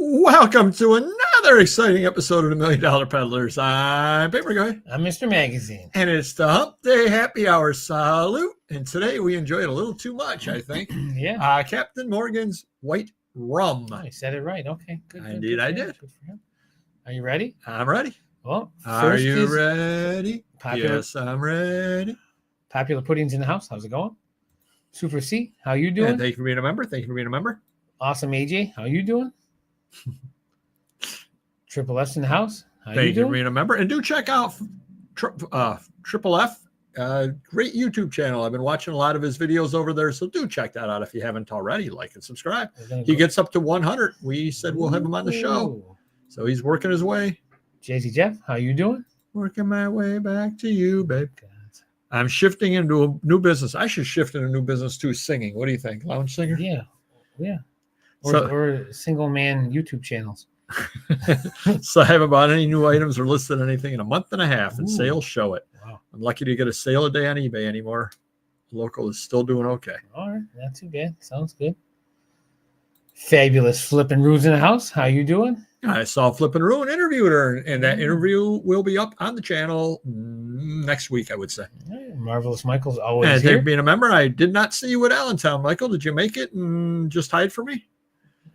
Welcome to another exciting episode of the $1 Million Peddlers. I'm Paper Guy. I'm Mr. Magazine. And it's the Hump Day Happy Hour salute. And today we enjoyed a little too much, I think. Yeah. Captain Morgan's White Rum. Oh, I said it right. Okay. Good. Indeed, I did. Good for him. Are you ready? I'm ready. Well, are you ready? Yes, I'm ready. Popular Puddings in the house. How's it going? Super C, how you doing? And thank you for being a member. Thank you for being a member. Awesome AJ, how you doing? Triple S in the house. Thank you for being a member. And do check out Triple F. Great YouTube channel. I've been watching a lot of his videos over there, so do check that out if you haven't already. Like and subscribe. He gets up to 100. We said we'll have him on the show, so he's working his way. JC Jeff, how you doing? Working my way back to you, babe. I'm shifting into a new business. I should shift into a new business too, singing. What do you think? Lounge singer? Yeah. Or single man YouTube channels. So I haven't bought any new items or listed anything in a month and a half, and sales show it. Wow. I'm lucky to get a sale a day on eBay anymore. Local is still doing okay. All right, not too bad. Sounds good. Fabulous Flippin' Rues in the house. How you doing? I saw Flippin' Rue and interviewed her, and that interview will be up on the channel next week, I would say. Marvelous Michael's always and here. Thank you for being a member. I did not see you at Allentown, Michael. Did you make it and just hide for me?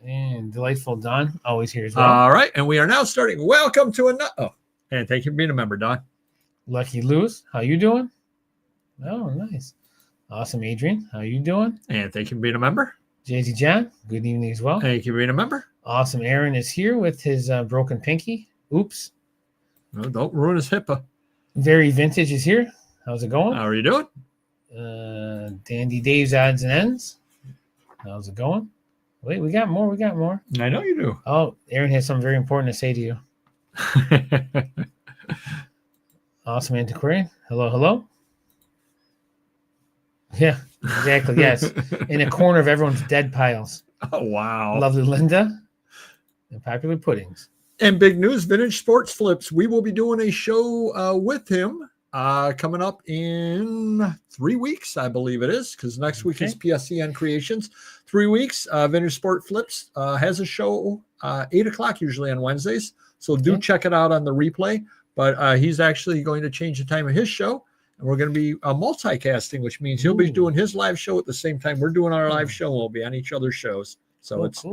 And Delightful Don, always here as well. All right, and we are now starting. Welcome to another. Oh, and thank you for being a member, Don. Lucky Lewis, how you doing? Oh, nice. Awesome, Adrian, how you doing? And thank you for being a member. JZ John, good evening as well. Thank you for being a member. Awesome, Aaron is here with his broken pinky. Oops. No, don't ruin his HIPAA. Very Vintage is here. How's it going? How are you doing? Dandy Dave's Odds and Ends. How's it going? Wait, we got more. I know you do. Oh, Aaron has something very important to say to you. Awesome Antiquarian. Hello. Yeah, exactly. Yes. In a corner of everyone's dead piles. Oh, wow. Lovely Linda and Popular Puddings. And big news, Vintage Sports Flips. We will be doing a show with him coming up in 3 weeks, I believe it is, because next week is PSCN Creations. 3 weeks, Vintage Sport Flips has a show 8 o'clock usually on Wednesdays. So do check it out on the replay. But he's actually going to change the time of his show. And we're going to be multicasting, which means he'll be doing his live show at the same time we're doing our live show. We'll be on each other's shows. So it's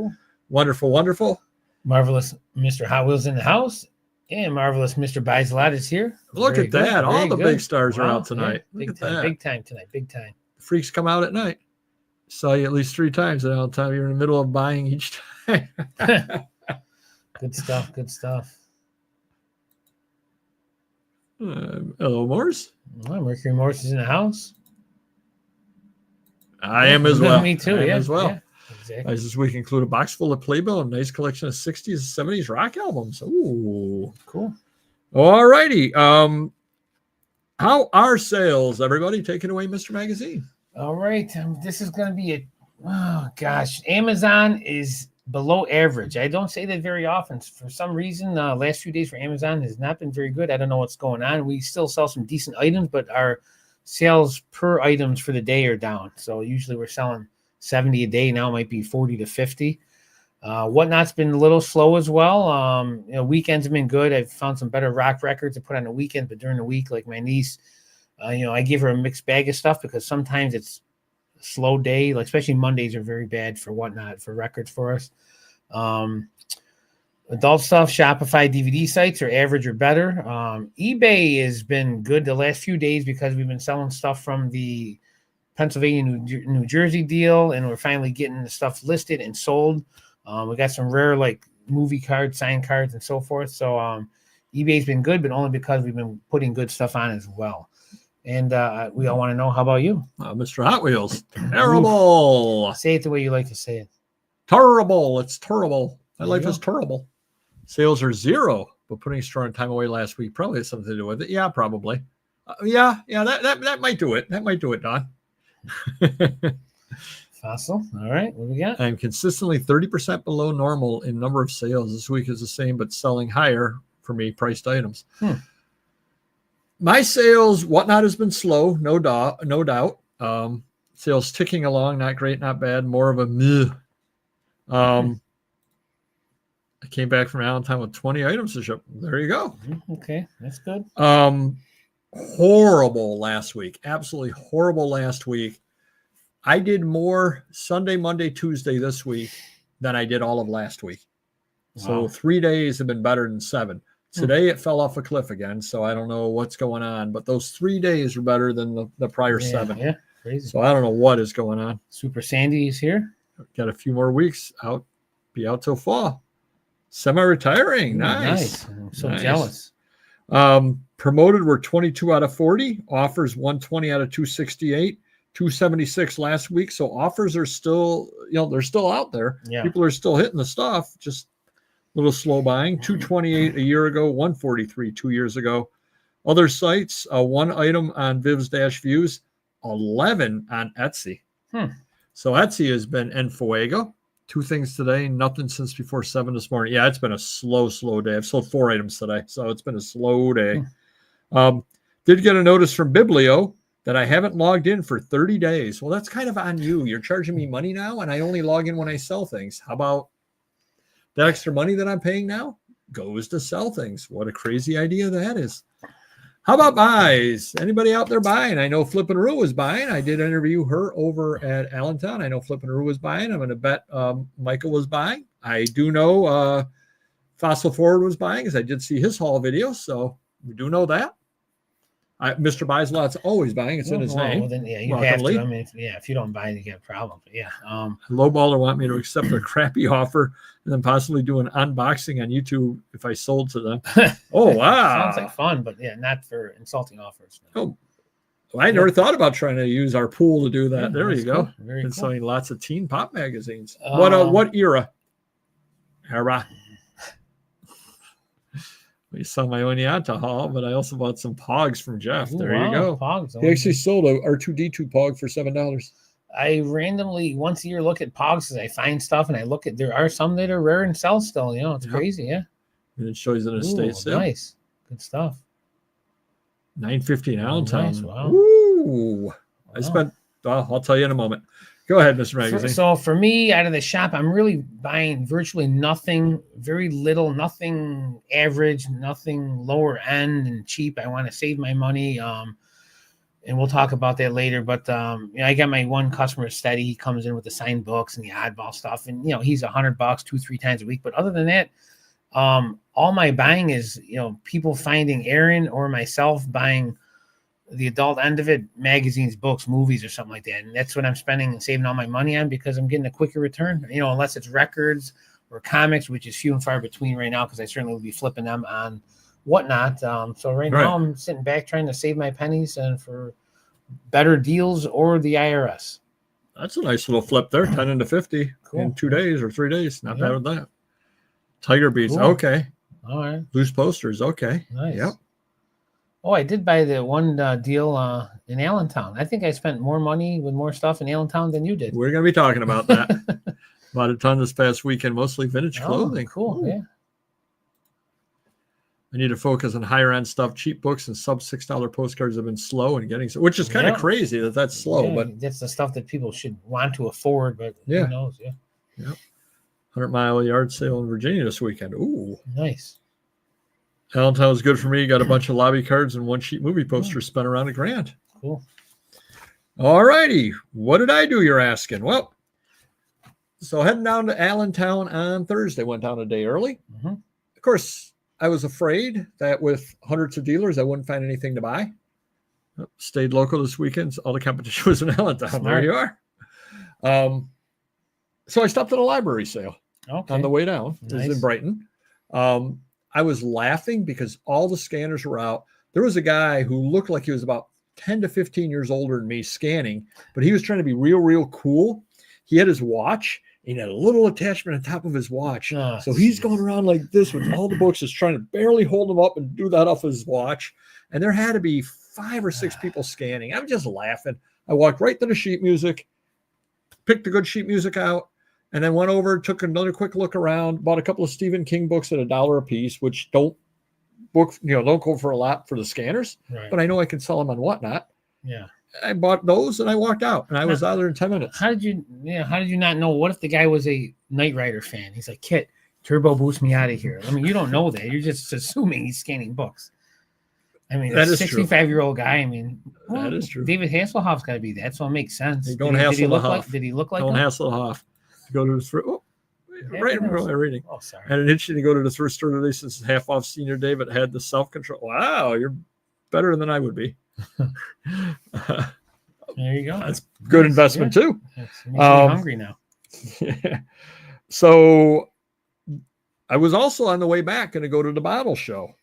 wonderful, wonderful. Marvelous Mr. Hot Wheels in the house. And Marvelous Mr. Buys a Lot is here. Look at that. All the big stars are out tonight. Yeah, big time tonight. Big time. The freaks come out at night. Saw you at least 3 times at all time. You're in the middle of buying each time. Good stuff. Hello, Morse. Well, Mercury Morse is in the house. I am as well. Me too. As well. Yeah, exactly. As this week include a box full of Playbill and a nice collection of 60s and 70s rock albums. Ooh, cool. All righty. How are sales, everybody? Take it away, Mr. Magazine. All right. This is going to be Amazon is below average. I don't say that very often. For some reason, last few days for Amazon has not been very good. I don't know what's going on. We still sell some decent items, but our sales per items for the day are down. So usually we're selling 70 a day. Now it might be 40 to 50. Whatnot's been a little slow as well. Weekends have been good. I've found some better rock records to put on the weekend, but during the week, like my niece, I give her a mixed bag of stuff because sometimes it's a slow day, like especially Mondays are very bad for Whatnot for records for us. Adult stuff, Shopify DVD sites are average or better. eBay has been good the last few days because we've been selling stuff from the Pennsylvania, New Jersey deal, and we're finally getting the stuff listed and sold. We got some rare like movie cards, signed cards, and so forth. So eBay's been good, but only because we've been putting good stuff on as well. And we all want to know, how about you? Mr. Hot Wheels. Terrible. Say it the way you like to say it. Terrible. It's terrible. My life is terrible. Sales are 0, but putting strong time away last week probably has something to do with it. Yeah, probably. That might do it. That might do it, Don. Fossil. All right. What do we got? I'm consistently 30% below normal in number of sales. This week is the same, but selling higher for me, priced items. My sales, Whatnot has been slow, no doubt. Sales ticking along, not great, not bad, more of a meh. I came back from Allentown with 20 items to ship. There you go. Okay, that's good. Horrible last week. Absolutely horrible last week. I did more Sunday, Monday, Tuesday this week than I did all of last week. So 3 days have been better than 7. Today it fell off a cliff again, so I don't know what's going on. But those 3 days were better than the prior 7. Yeah, crazy. So I don't know what is going on. Super Sandy is here. Got a few more weeks out. Be out till fall. Semi-retiring. Nice. I'm so jealous. Promoted were 22 out of 40. Offers 120 out of 268. 276 last week. So offers are still, they're still out there. Yeah. People are still hitting the stuff. Just a little slow buying. 228 a year ago. 143 2 years ago. Other sites, 1 item on Vivs-Views. 11 on Etsy. So Etsy has been en fuego. 2 things today, nothing since before 7 this morning. Yeah, it's been a slow day. I've sold 4 items today, so it's been a slow day. Did get a notice from Biblio that I haven't logged in for 30 days. Well, that's kind of on you. You're charging me money now, and I only log in when I sell things. How about that extra money that I'm paying now goes to sell things? What a crazy idea that is. How about buys? Anybody out there buying? I know Flippin' Rue was buying. I did interview her over at Allentown. I know Flippin' Rue was buying. I'm going to bet Michael was buying. I do know Fossil Forward was buying, as I did see his haul video. So we do know that. Mr. Buys Lot's always buying. It's in his name. Well, then, you have to. I mean, if you don't buy it, you get a problem. But Lowballer want me to accept a crappy offer and then possibly do an unboxing on YouTube if I sold to them. Oh, wow. Sounds like fun, but not for insulting offers. Oh, well, I never thought about trying to use our pool to do that. There you go. Cool. Very Been cool. selling lots of teen pop magazines. What era? We saw my Oneonta haul, but I also bought some Pogs from Jeff. There you go. Pogs. He actually sold a R2D2 Pog for $7. I randomly once a year look at Pogs as I find stuff, and I look at there are some that are rare and sell still. It's crazy. Yeah. And it shows an estate sale. Nice, good stuff. $9.50 in Allentown. Nice. Wow. Ooh. Wow. I spent. I'll tell you in a moment. Go ahead, Mr. Magazine. So for me, out of the shop, I'm really buying virtually nothing, very little, nothing average, nothing lower end and cheap. I want to save my money. And we'll talk about that later. But I got my one customer steady. He comes in with the signed books and the oddball stuff. And, he's $100 2-3 times a week. But other than that, all my buying is, people finding Aaron or myself buying the adult end of it, magazines, books, movies, or something like that. And that's what I'm spending and saving all my money on because I'm getting a quicker return, unless it's records or comics, which is few and far between right now because I certainly will be flipping them on whatnot. So right now I'm sitting back trying to save my pennies and for better deals or the IRS. That's a nice little flip there, 10 into 50 in 2 days or 3 days. Not bad with that. Tiger Beats, okay. All right. Loose posters, okay. Nice. Yep. Oh, I did buy the one deal in Allentown. I think I spent more money with more stuff in Allentown than you did. We're going to be talking about that. Bought a ton this past weekend, mostly vintage clothing. Cool. Yeah. I need to focus on higher end stuff. Cheap books and sub $6 postcards have been slow and getting, which is kind of crazy that's slow. But that's the stuff that people should want to afford. But who knows? Yeah. 100-mile yard sale in Virginia this weekend. Ooh, nice. Allentown was good for me. Got a bunch of lobby cards and one sheet movie posters spent around $1,000. Cool. All righty. What did I do? You're asking. Well, so heading down to Allentown on Thursday, went down a day early. Of course, I was afraid that with hundreds of dealers, I wouldn't find anything to buy. Stayed local this weekend. All the competition was in Allentown. Smart. There you are. So I stopped at a library sale on the way down. Nice. It was in Brighton. I was laughing because all the scanners were out. There was a guy who looked like he was about 10 to 15 years older than me scanning, but he was trying to be real cool. He had his watch. He had a little attachment on top of his watch. So he's going around like this with all the books, just trying to barely hold them up and do that off his watch. And there had to be 5 or 6 people scanning. I'm just laughing. I walked right to the sheet music, picked the good sheet music out, and then went over, took another quick look around, bought a couple of Stephen King books at $1 a piece, which don't go for a lot for the scanners, but I know I can sell them on whatnot. Yeah. I bought those and I walked out and I was out there in 10 minutes. How did you not know? What if the guy was a Knight Rider fan? He's like, Kit, Turbo boost me out of here. I mean, you don't know that. You're just assuming he's scanning books. I mean, That a is true. 65-year-old guy. I mean, That is true. David Hasselhoff's got to be that, so it makes sense. Hey, don't hassle the Hoff. Did he look like Don't him? hassle the Hoff. Go to his right in my reading. Oh, sorry. And an itching to go to the first store today since half off senior day, but had the self-control. Wow, you're better than I would be. There you go. That's good investment too. It makes me hungry now. Yeah. So I was also on the way back going to go to the bottle show,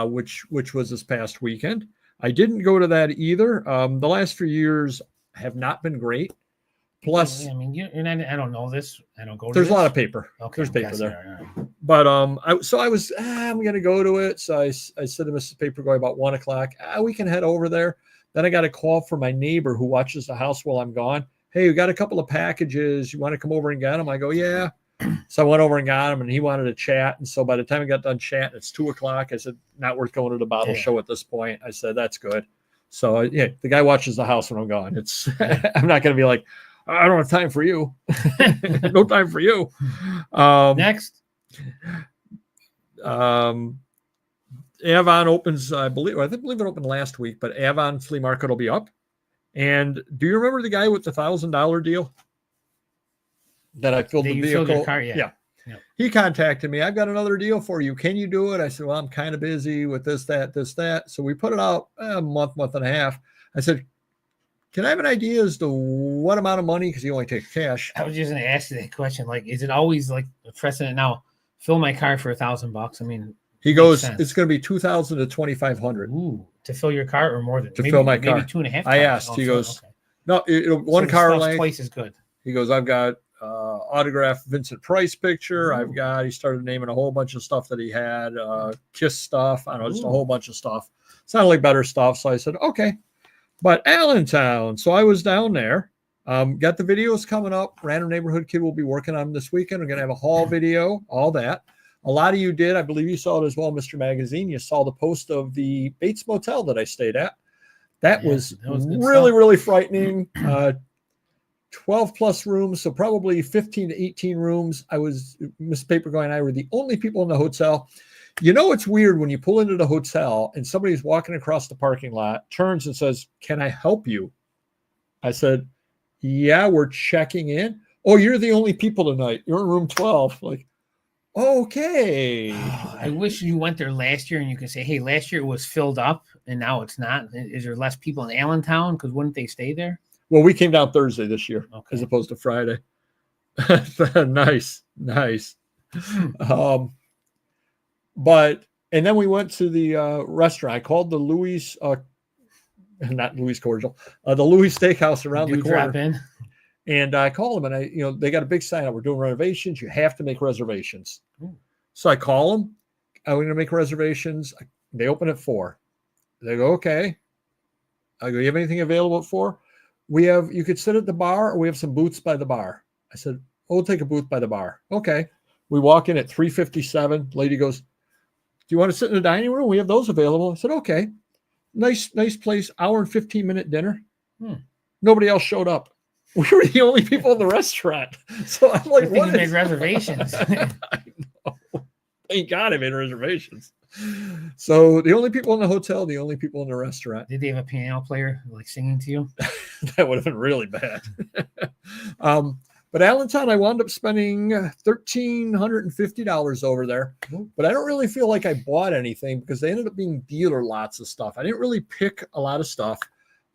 which was this past weekend. I didn't go to that either. The last few years have not been great. Plus, I mean, you're not, I don't know this. I don't go to there's this. a lot of paper. Okay, There's paper there. All right. But I was I'm going to go to it. So I said to Mrs. Paperboy about 1:00. We can head over there. Then I got a call from my neighbor who watches the house while I'm gone. Hey, we got a couple of packages. You want to come over and get them? I go, yeah. So I went over and got him, and he wanted to chat. And so by the time I got done chatting, it's 2:00. I said, not worth going to the bottle show at this point. I said, that's good. So yeah, the guy watches the house when I'm gone. It's I'm not going to be like, I don't have time for you. No time for you. Next. Avon opens, I believe it opened last week, but Avon Flea Market will be up. And do you remember the guy with the $1,000 deal that I filled the vehicle? Filled your car, yeah. He contacted me. I've got another deal for you. Can you do it? I said, well, I'm kind of busy with this, that. So we put it out a month and a half. I said, can I have an idea as to what amount of money? Because he only takes cash. I was just going to ask you that question. Like, is it always like a precedent now? Fill my car for $1,000. I mean, he goes, it's going to be $2,000 to $2,500. Ooh, to fill your car or more than fill my car? Maybe 2.5. I asked. He goes, no, one car length twice as good. He goes, I've got autographed Vincent Price picture. He started naming a whole bunch of stuff that he had, Kiss stuff. I don't know, just a whole bunch of stuff. Sounded like better stuff. So I said, okay. But Allentown. So I was down there. Got the videos coming up. Random Neighborhood Kid will be working on them this weekend. We're going to have a haul video, all that. A lot of you did. I believe you saw it as well, Mr. Magazine. You saw the post of the Bates Motel that I stayed at. That was really, really frightening. 12 plus rooms, so probably 15 to 18 rooms. Miss Paperboy and I were the only people in the hotel. You know, it's weird when you pull into the hotel and somebody's walking across the parking lot, turns and says, can I help you? I said, yeah, we're checking in. Oh, you're the only people tonight. You're in room 12. Like, okay. I wish you went there last year and you could say, hey, last year it was filled up and now it's not. Is there less people in Allentown? Because wouldn't they stay there? Well, we came down Thursday this year as opposed to Friday. Nice. And then we went to the restaurant. I called the Louis, not Louis Cordial, the Louis Steakhouse around the corner. Drop in. And I called them, and they got a big sign up. We're doing renovations. You have to make reservations. So I call them. I'm going to make reservations. They open at 4. They go, okay. I go, you have anything available at 4? You could sit at the bar, or we have some booths by the bar. I said, we'll take a booth by the bar. Okay. We walk in at 3:57. Lady goes, do you want to sit in the dining room? We have those available. I said, okay. Nice place. Hour and 15-minute dinner. Nobody else showed up. We were the only people in the restaurant. So I'm like, what? You made reservations. I know. Thank God I made reservations. So the only people in the hotel, the only people in the restaurant. Did they have a piano player like singing to you? That would have been really bad. But Allentown, I wound up spending $1,350 over there. But I don't really feel like I bought anything because they ended up being dealer lots of stuff. I didn't really pick a lot of stuff.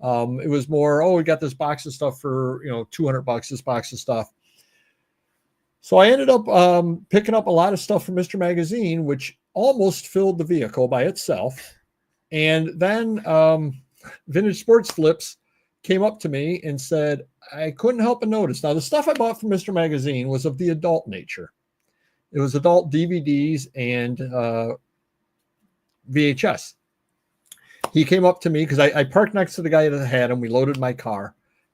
It was more, we got this box of stuff for $200, this box of stuff. So I ended up picking up a lot of stuff from Mr. Magazine, which almost filled the vehicle by itself. And then Vintage Sports Flips came up to me and said, I couldn't help but notice. Now, the stuff I bought from Mr. Magazine was of the adult nature. It was adult DVDs and VHS. He came up to me because I parked next to the guy that had him. We loaded my car.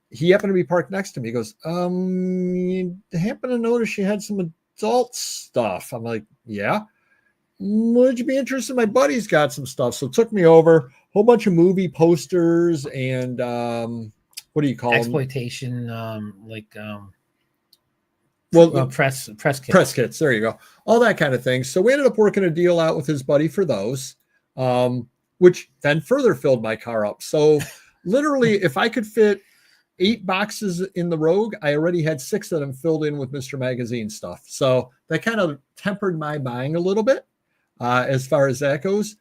He happened to be parked next to me. He goes, you happen to notice you had some adult stuff? I'm like, yeah. Would you be interested? My buddy's got some stuff. So it took me over a whole bunch of movie posters and what do you call exploitation, Well, press kits. Press kits. There you go. All that kind of thing. So we ended up working a deal out with his buddy for those, which then further filled my car up. So literally, if I could fit 8 boxes in the Rogue, I already had 6 of them filled in with Mr. Magazine stuff. So that kind of tempered my buying a little bit as far as that goes.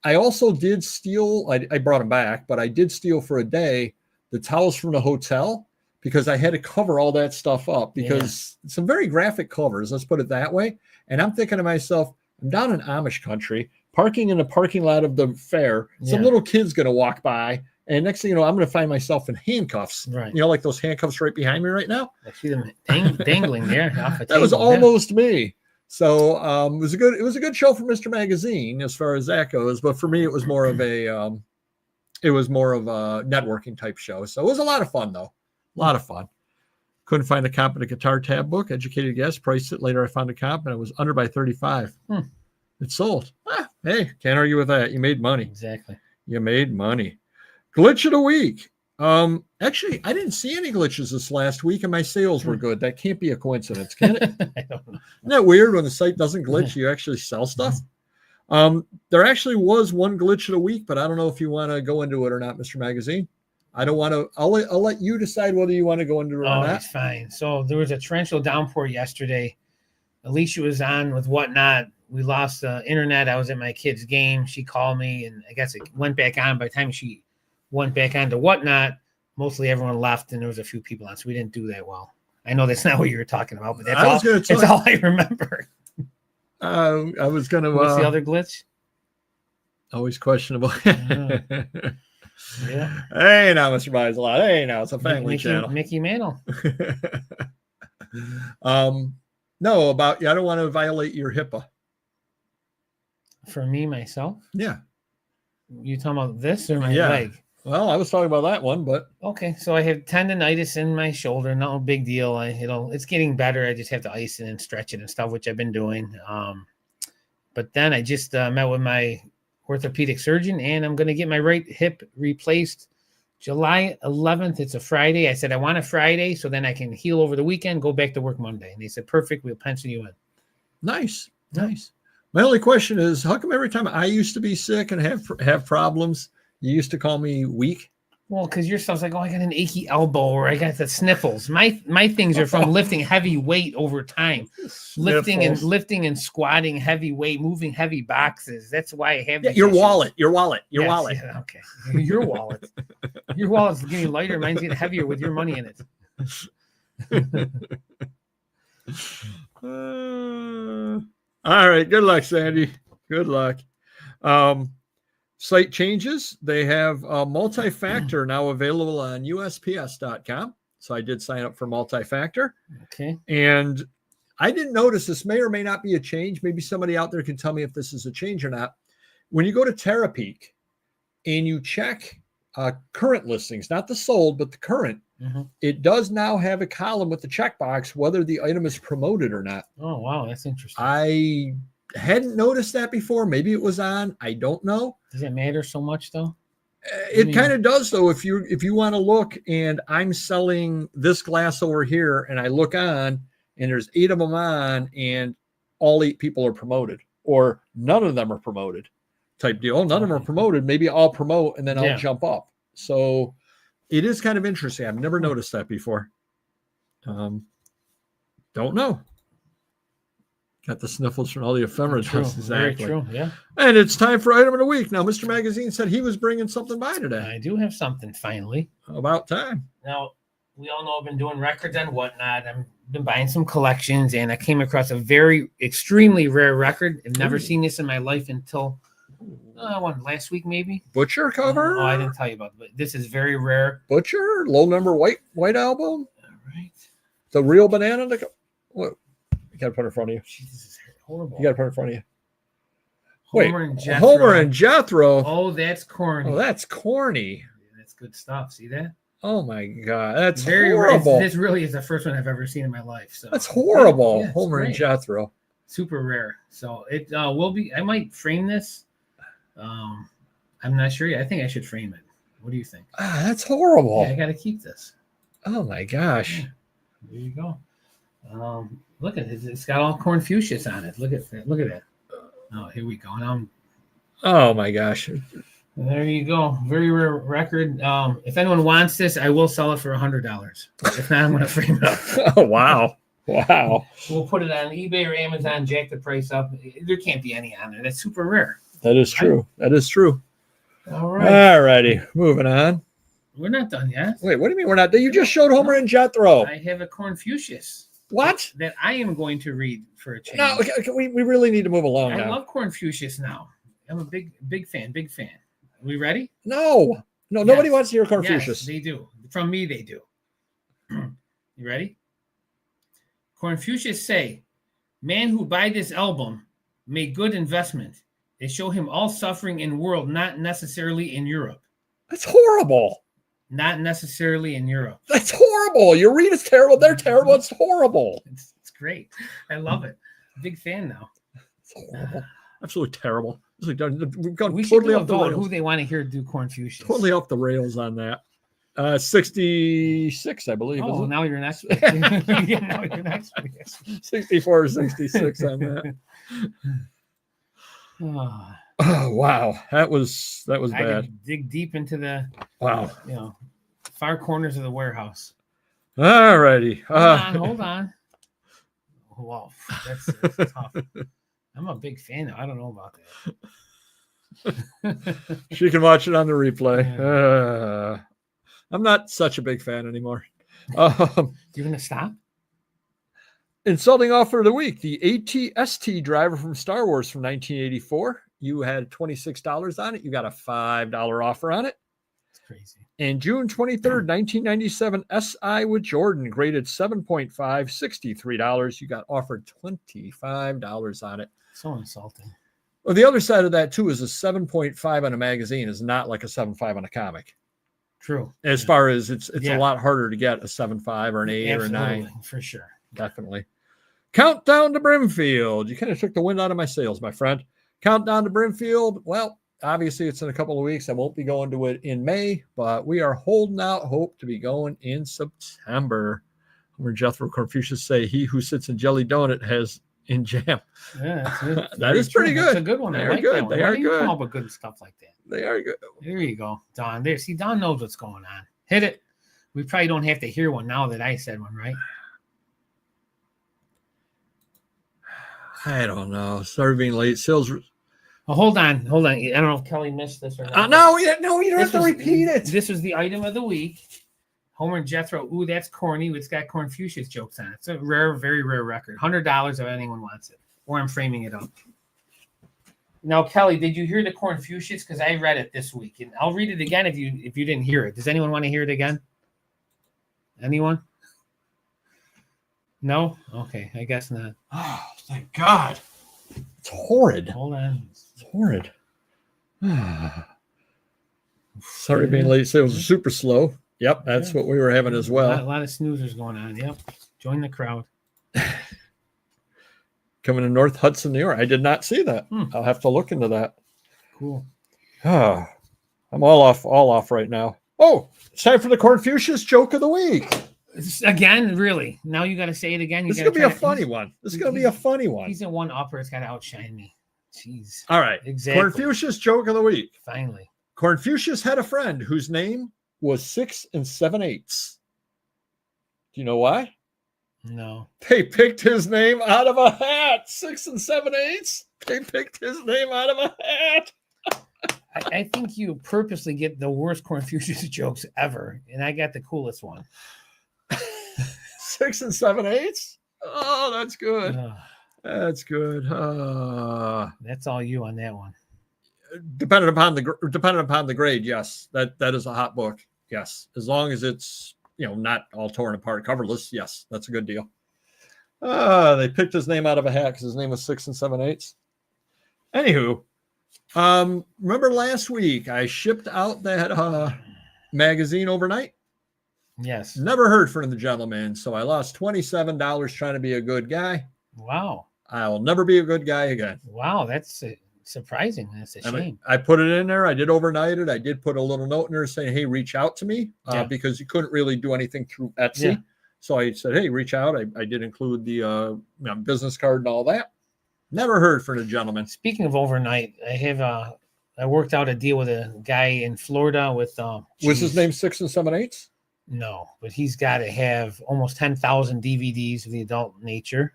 I also did steal, I brought them back, but I did steal for a day the towels from the hotel because I had to cover all that stuff up because some very graphic covers, let's put it that way. And I'm thinking to myself, I'm down in Amish country, parking in the parking lot of the fair. Some little kid's going to walk by. And next thing you know, I'm going to find myself in handcuffs. Right. You know, like those handcuffs right behind me right now. I see them dangling there. Off a that was table, almost me. So it was a good show for Mr. Magazine as far as that goes. But for me, it was more of a networking type show. So it was a lot of fun though. A lot of fun. Couldn't find a comp in a guitar tab book. Educated guess. Priced it. Later I found a comp and it was under by 35. It sold. Hey, can't argue with that. You made money. Exactly. You made money. Glitch of the week. Actually, I didn't see any glitches this last week and my sales were good. That can't be a coincidence, can it? I don't know. Isn't that weird when the site doesn't glitch, you actually sell stuff? There actually was one glitch of the week, but I don't know if you want to go into it or not, Mr. Magazine. I don't want to. I'll let you decide whether you want to go into it or not. It's fine. So there was a torrential downpour yesterday. Alicia was on with Whatnot. We lost the internet. I was at my kid's game. She called me, and I guess it went back on. By the time she went back on to Whatnot, mostly everyone left, and there was a few people on, so we didn't do that well. I know that's not what you were talking about, but that's all I remember. I was going to. What's the other glitch? Always questionable. Yeah. Hey, now, Mr. Buys a lot. Hey, now, it's a family channel. Mickey Mantle. No, I don't want to violate your HIPAA. For me, myself? Yeah. You talking about this or my leg? Well, I was talking about that one, but. Okay, so I have tendonitis in my shoulder. No big deal. It's getting better. I just have to ice it and stretch it and stuff, which I've been doing. But then I just met with my orthopedic surgeon, and I'm going to get my right hip replaced July 11th. It's a Friday. I said, I want a Friday so then I can heal over the weekend, go back to work Monday. And they said, perfect. We'll pencil you in. Nice. My only question is, how come every time I used to be sick and have problems, you used to call me weak? Well, because your stuff's like, I got an achy elbow or I got the sniffles. My things are from lifting heavy weight over time. Lifting and squatting heavy weight, moving heavy boxes. That's why I have your wallet. Your wallet. Yeah, okay. Your wallet. Your wallet's getting lighter. Mine's getting heavier with your money in it. All right. Good luck, Sandy. Good luck. Site changes. They have multi-factor now available on USPS.com. So I did sign up for multi-factor. Okay. And I didn't notice, this may or may not be a change. Maybe somebody out there can tell me if this is a change or not. When you go to Terapeak and you check current listings, not the sold, but the current, it does now have a column with the checkbox whether the item is promoted or not. Oh, wow. That's interesting. I hadn't noticed that before. Maybe it was on. I don't know. Does it matter so much though? It kind of does though. If you want to look and I'm selling this glass over here and I look on and there's 8 of them on and all 8 people are promoted or none of them are promoted type deal. None of them are promoted. Maybe I'll promote and then I'll jump up. So it is kind of interesting. I've never noticed that before. Don't know. Got the sniffles from all the ephemera tests. Exactly. Very true. Yeah. And it's time for item of the week. Now, Mr. Magazine said he was bringing something by today. I do have something finally. About time. Now, we all know I've been doing records and Whatnot. I've been buying some collections, and I came across a very extremely rare record. I've never seen this in my life until last week, maybe. Butcher cover? I didn't tell you about it, but this is very rare. Butcher, low number white album. All right. The real banana. What? You got to put it in front of you. Jesus, horrible. You got to put it in front of you. Homer and Jethro. Oh, that's corny. Oh, that's corny. Yeah, that's good stuff. See that? Oh my God, that's very horrible. This really is the first one I've ever seen in my life. So that's horrible. Yeah, Homer and Jethro. Super rare. So it will be. I might frame this. I'm not sure yet. I think I should frame it. What do you think? That's horrible. Yeah, I got to keep this. Oh my gosh. Yeah. There you go. Look at it. It's got all Cornfuchsius on it. Look at that. Look at that. Oh, here we go. Now, Oh my gosh. there you go. Very rare record. If anyone wants this, I will sell it for $100. If not, I'm going to frame it up. Oh, wow. Wow. We'll put it on eBay or Amazon, jack the price up. There can't be any on there. That's super rare. That is true. Right? That is true. All right. All righty. Moving on. We're not done yet. Wait, what do you mean we're not? You just showed Homer and Jethro. I have a Cornfuchsius. What? That I am going to read for a change. No, we really need to move along now. I love Cornfuchsius now. I'm a big fan. Are we ready? No, yes. Nobody wants to hear Cornfuchsius. Yes, they do. From me, they do. You ready? Cornfuchsius say, man who buy this album make good investment. They show him all suffering in world, not necessarily in Europe. That's horrible. Not necessarily in Europe. That's horrible. Your read is terrible. They're terrible. It's horrible. It's great. I love it. Big fan now. It's horrible. Absolutely terrible. We've gone we totally should off the rails. Who they want to hear do Cornfuchsius. Totally off the rails on that. 66, I believe. Oh, now you're next. Now you're next. 64 or 66 on that. Oh wow, that was bad. Dig deep into the far corners of the warehouse. All righty. Hold on. Wow, that's tough. I'm a big fan. I don't know about that. She can watch it on the replay. Yeah. I'm not such a big fan anymore. You're gonna stop? Insulting offer of the week: the AT-ST driver from Star Wars from 1984. You had $26 on it. You got a $5 offer on it. It's crazy. And June 23rd, 1997 SI with Jordan, graded 7.5, $63. You got offered $25 on it. So insulting. Well, the other side of that too is a 7.5 on a magazine is not like a 7.5 on a comic. True. As far as it's a lot harder to get a 7.5 or an 8 or a 9. For sure. Definitely. Countdown to Brimfield. You kind of took the wind out of my sails, my friend. Countdown to Brimfield. Well, obviously it's in a couple of weeks. I won't be going to it in May, but we are holding out hope to be going in September. Where Jethro Cornfuchsius say, he who sits in jelly donut has in jam. Yeah, that is pretty good. That's a good one. They I are like good. That one. They are good. Come up with good stuff like that. They are good. There you go, Don. There, see, Don knows what's going on. Hit it. We probably don't have to hear one now that I said one, right? I don't know. Sorry being late. Sales. Oh, hold on. I don't know if Kelly missed this or not. No, you don't have to repeat it. This is the item of the week. Homer and Jethro. Ooh, that's corny. It's got Cornfuchsius jokes on it. It's a rare, very rare record. $100 if anyone wants it. Or I'm framing it up. Now, Kelly, did you hear the Cornfuchsius? Because I read it this week, and I'll read it again if you didn't hear it. Does anyone want to hear it again? Anyone? No? Okay, I guess not. Oh, thank God. It's horrid. Hold on. It's horrid. Sorry being late. Sales are super slow. Yep, that's what we were having as well. A lot of snoozers going on. Yep. Join the crowd. Coming to North Hudson, New York. I did not see that. I'll have to look into that. Cool. I'm all off right now. Oh, it's time for the Cornfuchsius joke of the week. Again, really? Now you got to say it again. This is going to be a funny one. This is going to be a funny one. He's a one-upper. It's got to outshine me. Jeez. All right. Exactly. Cornfuchsius joke of the week. Finally. Cornfuchsius had a friend whose name was 6 7/8. Do you know why? No. They picked his name out of a hat. 6 7/8. They picked his name out of a hat. I think you purposely get the worst Cornfuchsius jokes ever, and I got the coolest one. 6 7/8. Oh, that's good. That's good. That's all you on that one. Depending upon the grade, yes, that is a hot book. Yes, as long as it's not all torn apart, coverless. Yes, that's a good deal. They picked his name out of a hat because his name was 6 7/8. Anywho, remember last week I shipped out that magazine overnight? Yes. Never heard from the gentleman, so I lost $27 trying to be a good guy. Wow. I'll never be a good guy again. Wow, that's surprising. That's a shame. I put it in there. I did overnight it. I did put a little note in there saying, hey, reach out to me because you couldn't really do anything through Etsy. Yeah. So I said, hey, reach out. I did include the business card and all that. Never heard from the gentleman. Speaking of overnight, I worked out a deal with a guy in Florida with Was his name 6 and 7/8? No, but he's got to have almost 10,000 DVDs of the adult nature.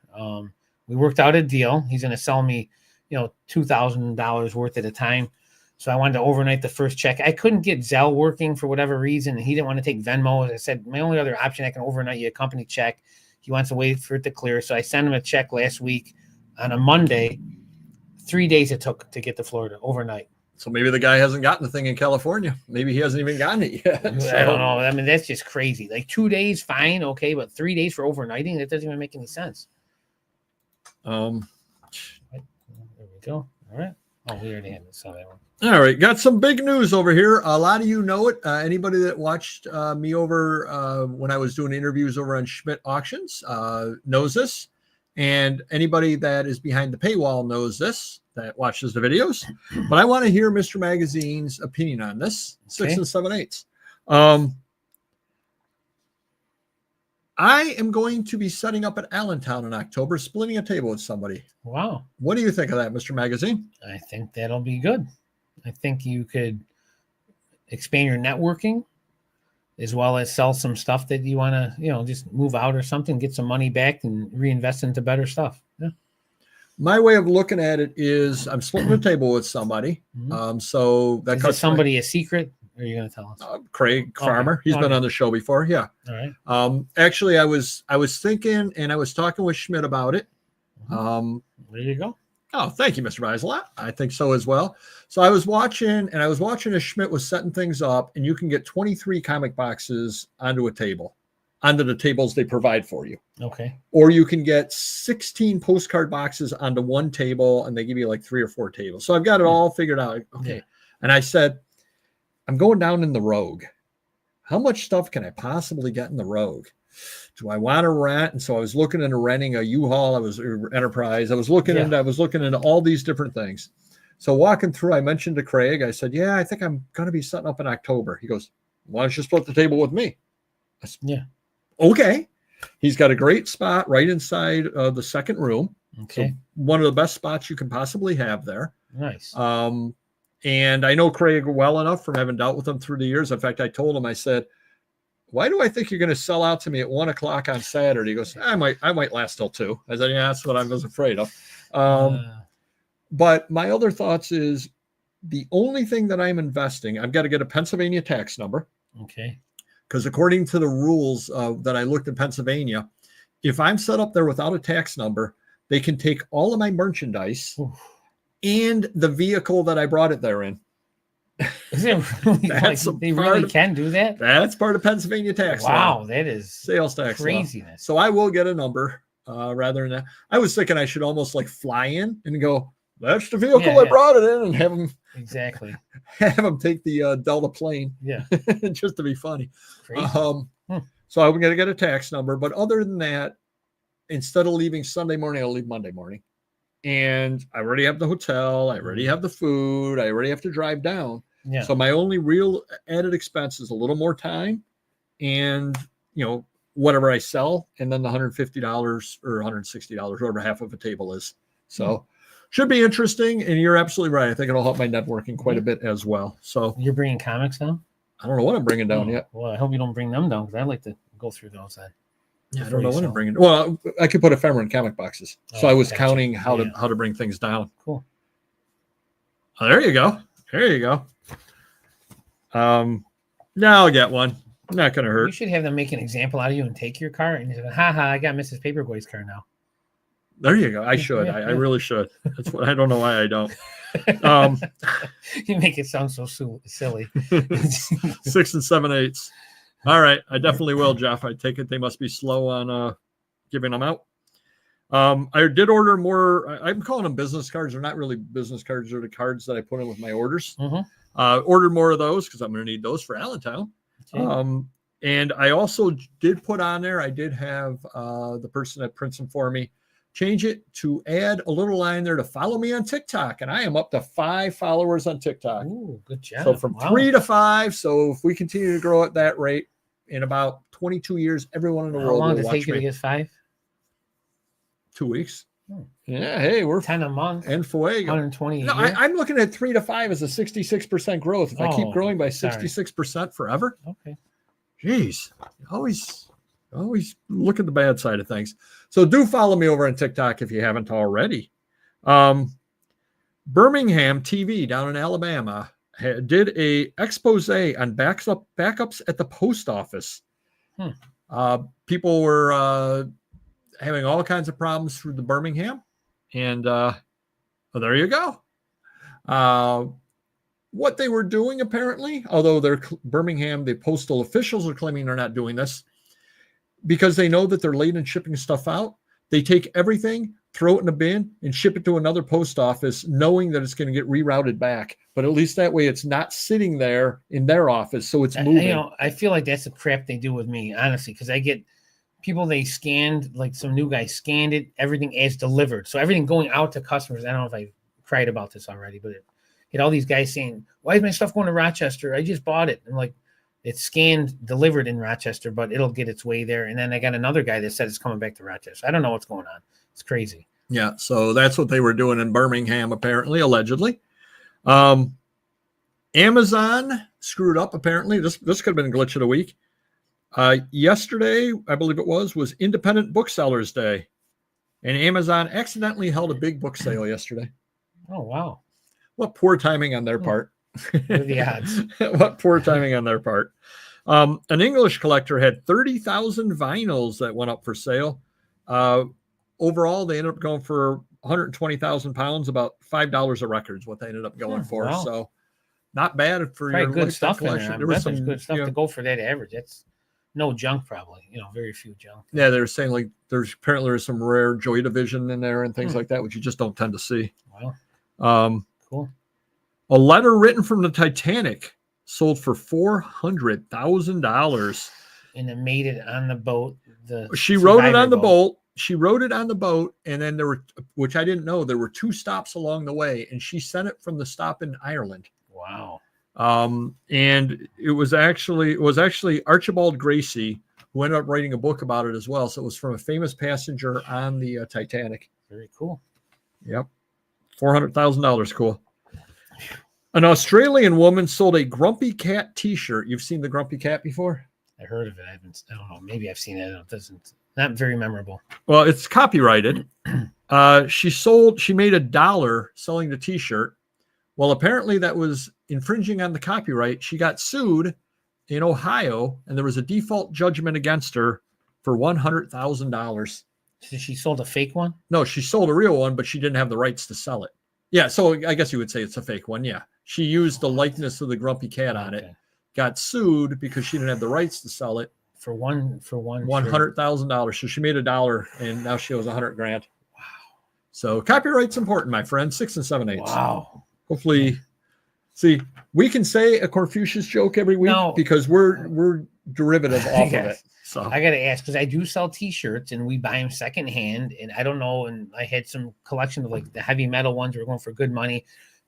We worked out a deal. He's going to sell me, $2,000 worth at a time. So I wanted to overnight the first check. I couldn't get Zelle working for whatever reason, and he didn't want to take Venmo. As I said, my only other option, I can overnight you a company check. He wants to wait for it to clear. So I sent him a check last week on a Monday. 3 days it took to get to Florida overnight. So maybe the guy hasn't gotten the thing in California. Maybe he hasn't even gotten it yet. So. I don't know. I mean, that's just crazy. Like 2 days, fine, okay, but 3 days for overnighting, that doesn't even make any sense. There we go. All right. Oh, we already had this on that one. All right, got some big news over here. A lot of you know it. Anybody that watched me over when I was doing interviews over on Schmidt Auctions knows this. And anybody that is behind the paywall knows this, that watches the videos. But I want to hear Mr. Magazine's opinion on this, 6 and 7/8. I am going to be setting up at Allentown in October, splitting a table with somebody. Wow. What do you think of that, Mr. Magazine? I think that'll be good. I think you could expand your networking as well as sell some stuff that you want to, just move out or something, get some money back and reinvest into better stuff. Yeah. My way of looking at it is I'm splitting a table with somebody. So that is somebody a secret? Or are you going to tell us? Craig Farmer. He's been on the show before. Yeah. All right. Actually, I was thinking, and I was talking with Schmidt about it. There you go. Oh, thank you, Mr. Beisel. I think so as well. So I was watching as Schmidt was setting things up, and you can get 23 comic boxes onto the tables they provide for you. Okay. Or you can get 16 postcard boxes onto one table, and they give you like 3 or 4 tables. So I've got it all figured out. Okay. Yeah. And I said, I'm going down in the Rogue. How much stuff can I possibly get in the Rogue? Do I want to rent? And so I was looking into renting a U-Haul. Enterprise. I was looking into all these different things. So walking through, I mentioned to Craig, I said, yeah, I think I'm going to be setting up in October. He goes, why don't you split the table with me? I said, yeah. Okay. He's got a great spot right inside the second room. Okay. So one of the best spots you can possibly have there. Nice. And I know Craig well enough from having dealt with him through the years. In fact, I told him, I said, why do I think you're going to sell out to me at 1 o'clock on Saturday? He goes, I might last till 2. I said, yeah, that's what I was afraid of. But my other thoughts is the only thing that I'm investing, I've got to get a Pennsylvania tax number. Okay. Because according to the rules that I looked in Pennsylvania, if I'm set up there without a tax number, they can take all of my merchandise and the vehicle that I brought it there in. Is it really, they really can do that? That's part of Pennsylvania tax law. Wow, that is sales tax craziness. Law. So I will get a number rather than that. I was thinking I should almost like fly in and go, that's the vehicle I brought it in, and have them take the Delta plane. Yeah. Just to be funny. Crazy. So I'm going to get a tax number. But other than that, instead of leaving Sunday morning, I'll leave Monday morning. And I already have the hotel. I already have the food. I already have to drive down. Yeah. So my only real added expense is a little more time and, whatever I sell, and then the $150 or $160, whatever half of a table is. So should be interesting. And you're absolutely right. I think it'll help my networking quite a bit as well. So you're bringing comics down? I don't know what I'm bringing down yet. Well, I hope you don't bring them down, because I'd like to go through those then. Yeah, I don't know what I'm bringing. Well, I could put ephemera in comic boxes. So I was counting how to bring things down. Cool. Oh, there you go. There you go. Now I'll get one. Not going to hurt. You should have them make an example out of you and take your car and say, I got Mrs. Paperboy's car now. There you go. I should. I really should. That's what I don't know why I don't. You make it sound so silly. 6 and 7/8. All right. I definitely will, Jeff. I take it they must be slow on giving them out. I did order more. I'm calling them business cards. They're not really business cards. They're the cards that I put in with my orders. Ordered more of those because I'm going to need those for Allentown. Okay. And I also did put on there, I did have the person that prints them for me change it to add a little line there to follow me on TikTok. And I am up to 5 followers on TikTok. Ooh, good job. So from 3 to 5. So if we continue to grow at that rate, in about 22 years. Everyone in the How world long will does it watch take you to me. get 5? 2 weeks. Hmm. Yeah, hey, we're 10 a month. and Fuego. 120 a No, year. I'm looking at 3 to 5 as a 66% growth. If I keep Oh, growing by sorry. 66% forever, Okay. geez, always look at the bad side of things. So do follow me over on TikTok if you haven't already. Birmingham TV down in Alabama did a expose on backups at the post office. People were having all kinds of problems through the Birmingham, and well, there you go. What they were doing, apparently, although they're Birmingham, the postal officials are claiming they're not doing this because they know that they're late in shipping stuff out. They take everything, throw it in a bin, and ship it to another post office, knowing that it's going to get rerouted back. But at least that way, it's not sitting there in their office, so it's moving. I feel like that's the crap they do with me, honestly, because I get people they scanned, like some new guy scanned it, everything as delivered. So everything going out to customers. I don't know if I cried about this already, but had all these guys saying, "Why is my stuff going to Rochester? I just bought it." And like, it's scanned, delivered in Rochester, but it'll get its way there. And then I got another guy that said it's coming back to Rochester. I don't know what's going on. It's crazy. Yeah, so that's what they were doing in Birmingham, apparently, allegedly. Amazon screwed up, apparently. This could have been a glitch of the week. Yesterday, I believe it was Independent Booksellers Day. And Amazon accidentally held a big book sale yesterday. Oh, wow. What poor timing on their part. What are the odds? What poor timing on their part. An English collector had 30,000 vinyls that went up for sale. Overall, they ended up going for 120,000 pounds, about $5 a record is what they ended up going for. Wow. So not bad for Probably your good stuff in there. There was some good stuff to go for that average. That's no junk, probably. Very few junk. Yeah, they were saying like there's some rare Joy Division in there and things like that, which you just don't tend to see. Wow. Cool. A letter written from the Titanic sold for $400,000. And it made it on the boat. She wrote it on the boat. She wrote it on the boat, and then there were, which I didn't know, there were 2 stops along the way, and she sent it from the stop in Ireland. Wow. And it was actually Archibald Gracie who ended up writing a book about it as well. So it was from a famous passenger on the Titanic. Very cool. Yep. $400,000. Cool. An Australian woman sold a Grumpy Cat t-shirt. You've seen the Grumpy Cat before? I heard of it. I don't know. Maybe I've seen it. It doesn't, not very memorable. Well, it's copyrighted. She made $1 selling the t-shirt. Well, apparently that was infringing on the copyright. She got sued in Ohio, and there was a default judgment against her for $100,000. So she sold a fake one? No, she sold a real one, but she didn't have the rights to sell it. Yeah, so I guess you would say it's a fake one. Yeah, she used the likeness of the Grumpy Cat on it. Got sued because she didn't have the rights to sell it for one $100,000. So she made $1, and now she owes $100,000. Wow. So copyright's important, my friend. 6 7/8. Wow. Hopefully, see, we can say a Confucius joke every week because we're derivative off of it. So I got to ask, because I do sell T-shirts and we buy them secondhand, and I don't know. And I had some collection of like the heavy metal ones that were going for good money.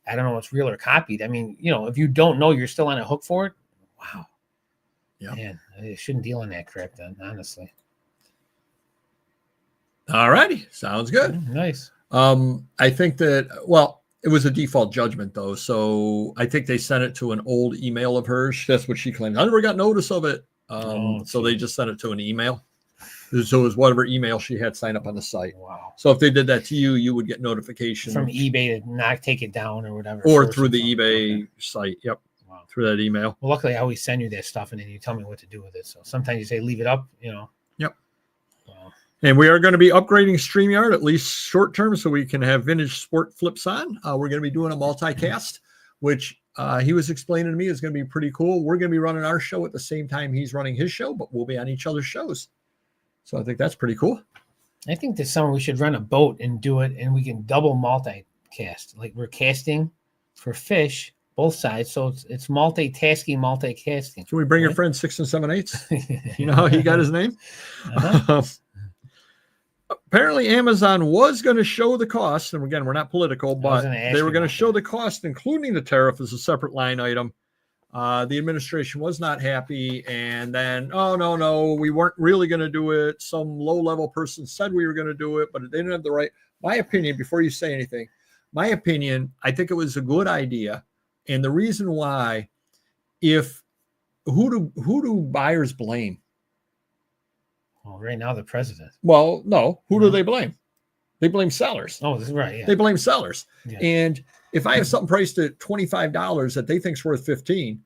I don't know what's real or copied. I mean, if you don't know, you're still on a hook for it. Wow. Yeah. Man, I shouldn't deal in that crap then, honestly. All righty. Sounds good. Nice. I think that, well, it was a default judgment though. So I think they sent it to an old email of hers. That's what she claimed. I never got notice of it. So they just sent it to an email. So it was whatever email she had signed up on the site. Wow. So if they did that to you, you would get notification from eBay to not take it down or whatever. Or through the eBay site. Yep. Wow. Through that email. Well, luckily I always send you that stuff and then you tell me what to do with it. So sometimes you say, leave it up, Yep. Wow. And we are going to be upgrading StreamYard, at least short term, so we can have vintage sport flips on. We're going to be doing a multicast, which he was explaining to me is going to be pretty cool. We're going to be running our show at the same time he's running his show, but we'll be on each other's shows. So I think that's pretty cool. I think this summer we should run a boat and do it, and we can double multicast. Like we're casting for fish, both sides. So it's multitasking, multicasting. Can we bring your friend 6 7/8? You know how he got his name? Uh-huh. Apparently Amazon was going to show the cost, and again, we're not political, but they were going to show the cost, including the tariff, as a separate line item The administration was not happy, and then, oh, no, we weren't really going to do it. Some low-level person said we were going to do it, but they didn't have the right. My opinion, before you say anything, my opinion, I think it was a good idea. And the reason why, who do buyers blame? Well, right now, the president. Well, no. Who do they blame? They blame sellers. Oh, this is right. Yeah. They blame sellers. Yeah. And if I have something priced at $25 that they think is worth $15,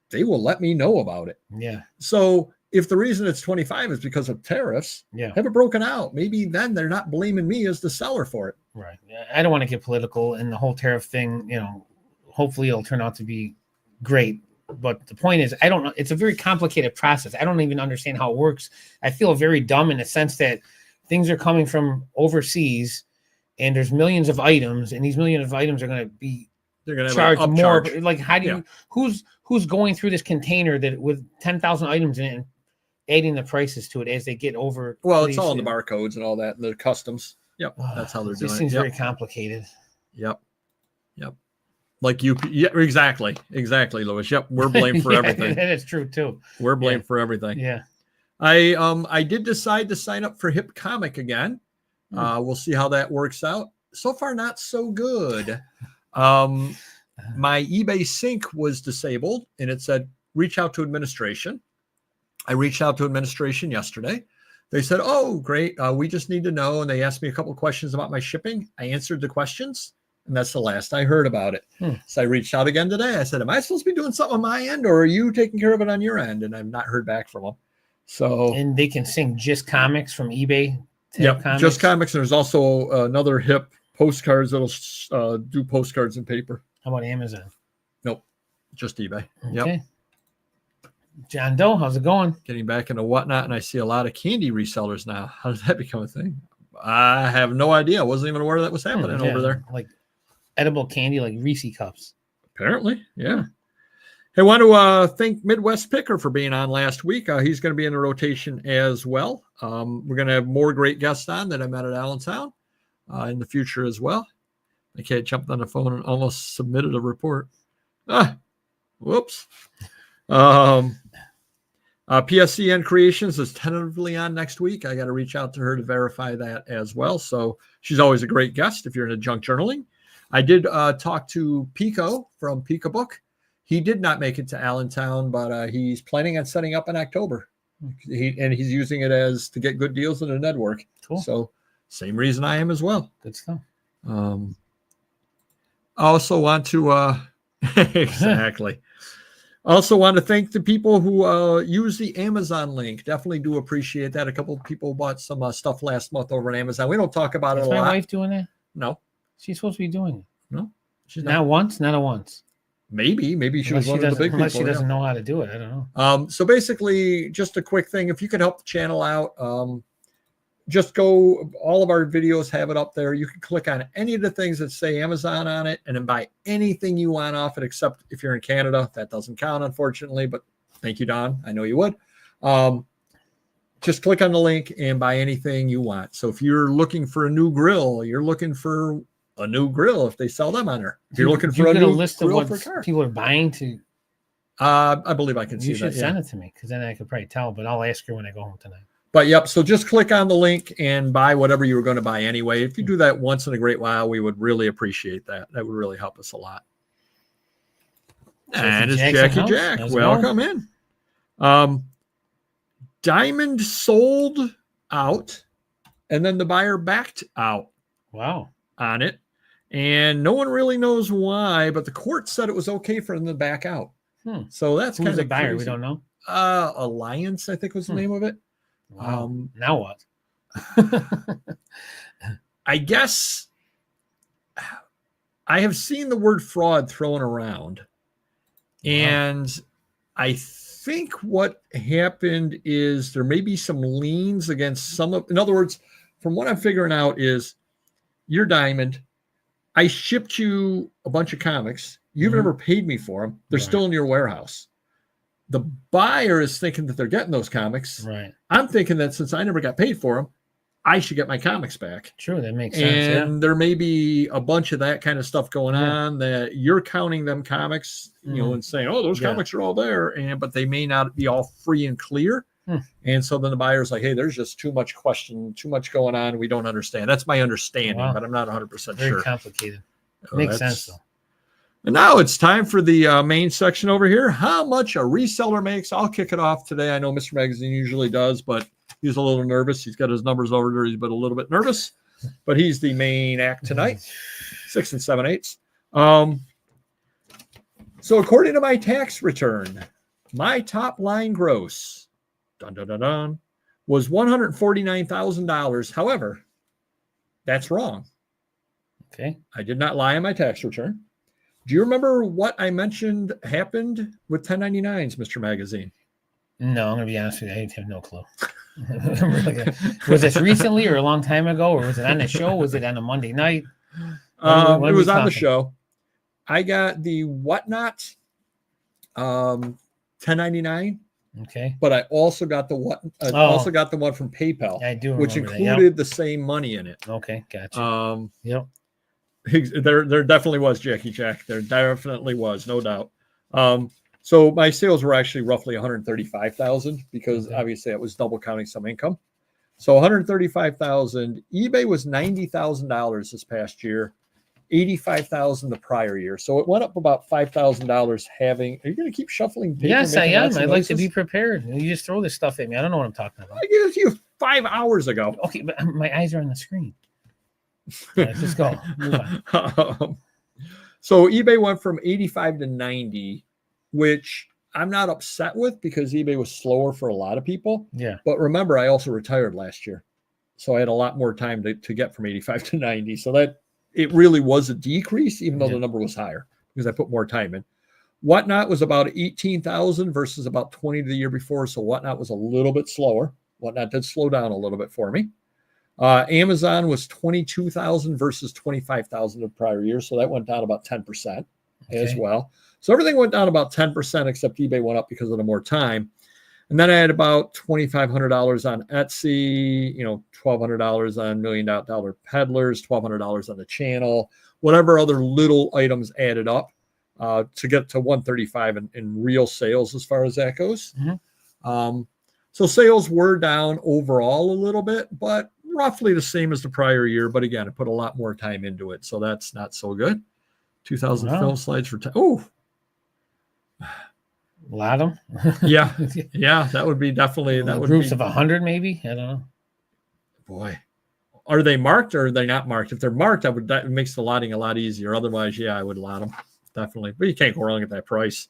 they will let me know about it. Yeah. So if the reason it's 25 is because of tariffs, have it broken out. Maybe then they're not blaming me as the seller for it. Right. I don't want to get political, and the whole tariff thing, hopefully it'll turn out to be great. But the point is, I don't know. It's a very complicated process. I don't even understand how it works. I feel very dumb in the sense that things are coming from overseas, and there's millions of items, and these millions of items are going to be charged more. Like, how do you? Who's going through this container that with 10,000 items in it and adding the prices to it as they get over? Well, it's all in the barcodes and all that, and the customs. Yep, that's how they're doing it. This seems very complicated. Yep. Like exactly, Louis. Yep, we're blamed for everything. That is true too. We're blamed for everything. Yeah. I did decide to sign up for Hip Comic again. We'll see how that works out. So far, not so good. My eBay sync was disabled, and it said reach out to administration. I reached out to administration yesterday. They said, "Oh, great. We just need to know." And they asked me a couple of questions about my shipping. I answered the questions. And that's the last I heard about it. So I reached out again today. I said, am I supposed to be doing something on my end, or are you taking care of it on your end? And I've not heard back from them. So, and they can sing Just Comics from eBay. Just Comics. And there's also another Hip postcards that'll do postcards in paper. How about Amazon? Nope. Just eBay. Okay. Yep. John Doe, how's it going? Getting back into Whatnot, and I see a lot of candy resellers now. How did that become a thing? I have no idea. I wasn't even aware that was happening over there. Like edible candy, like Reese cups. Apparently, yeah. I want to thank Midwest Picker for being on last week. He's going to be in the rotation as well. We're going to have more great guests on that I met at Allentown in the future as well. The kid jumped on the phone and almost submitted a report. Whoops. PSCN Creations is tentatively on next week. I got to reach out to her to verify that as well. So she's always a great guest if you're into junk journaling. I did talk to Pico from Pico Book. He did not make it to Allentown, but he's planning on setting up in October. He's using it to get good deals in the network. Cool. So same reason I am as well. Good stuff. I also want to exactly. Also want to thank the people who use the Amazon link. Definitely do appreciate that. A couple of people bought some stuff last month over on Amazon. We don't talk about it a lot. Is my wife doing that? No. She's supposed to be doing it. No. She's not once? Not a once. Maybe she was one of the big people. Unless she doesn't know how to do it. I don't know. So basically, just a quick thing. If you could help the channel out, just go, all of our videos have it up there. You can click on any of the things that say Amazon on it and then buy anything you want off it, except if you're in Canada. That doesn't count, unfortunately, but thank you, Don. I know you would. Just click on the link and buy anything you want. So if you're looking for a new grill, you're looking for a new grill if they sell them on there. If you're looking for a new list of what people are buying to, I believe I can see that. You should send it to me, because then I could probably tell, but I'll ask her when I go home tonight. But yep, so just click on the link and buy whatever you were going to buy anyway. If you do that once in a great while, we would really appreciate that. That would really help us a lot. And it's Jackie Jack. Welcome in. Diamond sold out, and then the buyer backed out. Wow. On it. And no one really knows why, but the court said it was okay for them to back out. So that's kind of the buyer. We don't know. Alliance, I think was the name of it. Wow. Now what? I guess I have seen the word fraud thrown around. And I think what happened is there may be some liens against some of, in other words, from what I'm figuring out is you're Diamond. I shipped you a bunch of comics. You've never paid me for them. They're still in your warehouse. The buyer is thinking that they're getting those comics. Right. I'm thinking that since I never got paid for them, I should get my comics back. True, that makes sense. And there may be a bunch of that kind of stuff going on that you're counting them comics, and saying, oh, those comics are all there. But they may not be all free and clear. And so then the buyer's like, hey, there's just too much going on. We don't understand. That's my understanding, but I'm not 100% sure. Very complicated. Makes sense, though. And now it's time for the main section over here. How much a reseller makes. I'll kick it off today. I know Mr. Magazine usually does, but he's a little nervous. He's got his numbers over there. He's been a little bit nervous, but he's the main act tonight. 6 7/8. So according to my tax return, my top line gross was $149,000. However, that's wrong. Okay. I did not lie on my tax return. Do you remember what I mentioned happened with 1099s, Mr. Magazine? No, I'm going to be honest with you. I have no clue. Was this recently or a long time ago, or was it on the show? Was it on a Monday night? It was on the show. I got the Whatnot 1099. Okay. But I also got the one from PayPal. I do, which included the same money in it. Okay, gotcha. Yep. There definitely was, Jackie Jack. There definitely was, no doubt. So my sales were actually roughly 135,000 because obviously it was double counting some income. So 135,000. eBay was $90,000 this past year, 85,000 the prior year. So it went up about $5,000. Are you going to keep shuffling paper? Yes, I am. I'd like to be prepared. You just throw this stuff at me. I don't know what I'm talking about. I gave it to you 5 hours ago. Okay, but my eyes are on the screen. Let's just go. So eBay went from 85 to 90, which I'm not upset with because eBay was slower for a lot of people. Yeah. But remember, I also retired last year. So I had a lot more time to get from 85 to 90. So that it really was a decrease, even though the number was higher because I put more time in. Whatnot was about 18,000 versus about 20 the year before. So Whatnot was a little bit slower. Whatnot did slow down a little bit for me. Amazon was 22,000 versus 25,000 the prior year. So that went down about 10% as well. So everything went down about 10%, except eBay went up because of the more time. And then I had about $2,500 on Etsy, $1,200 on $1 Million Peddlers, $1,200 on the channel, whatever other little items added up to get to 135 in real sales as far as that goes. So sales were down overall a little bit, but roughly the same as the prior year. But again, I put a lot more time into it. So that's not so good. 2,000 film slides for time. Oh, a lot of them. Yeah, that would be definitely that would groups be, of 100 maybe. I don't know. Boy, are they marked or are they not marked? If they're marked, that makes the lotting a lot easier. Otherwise, I would lot them definitely. But you can't go wrong at that price.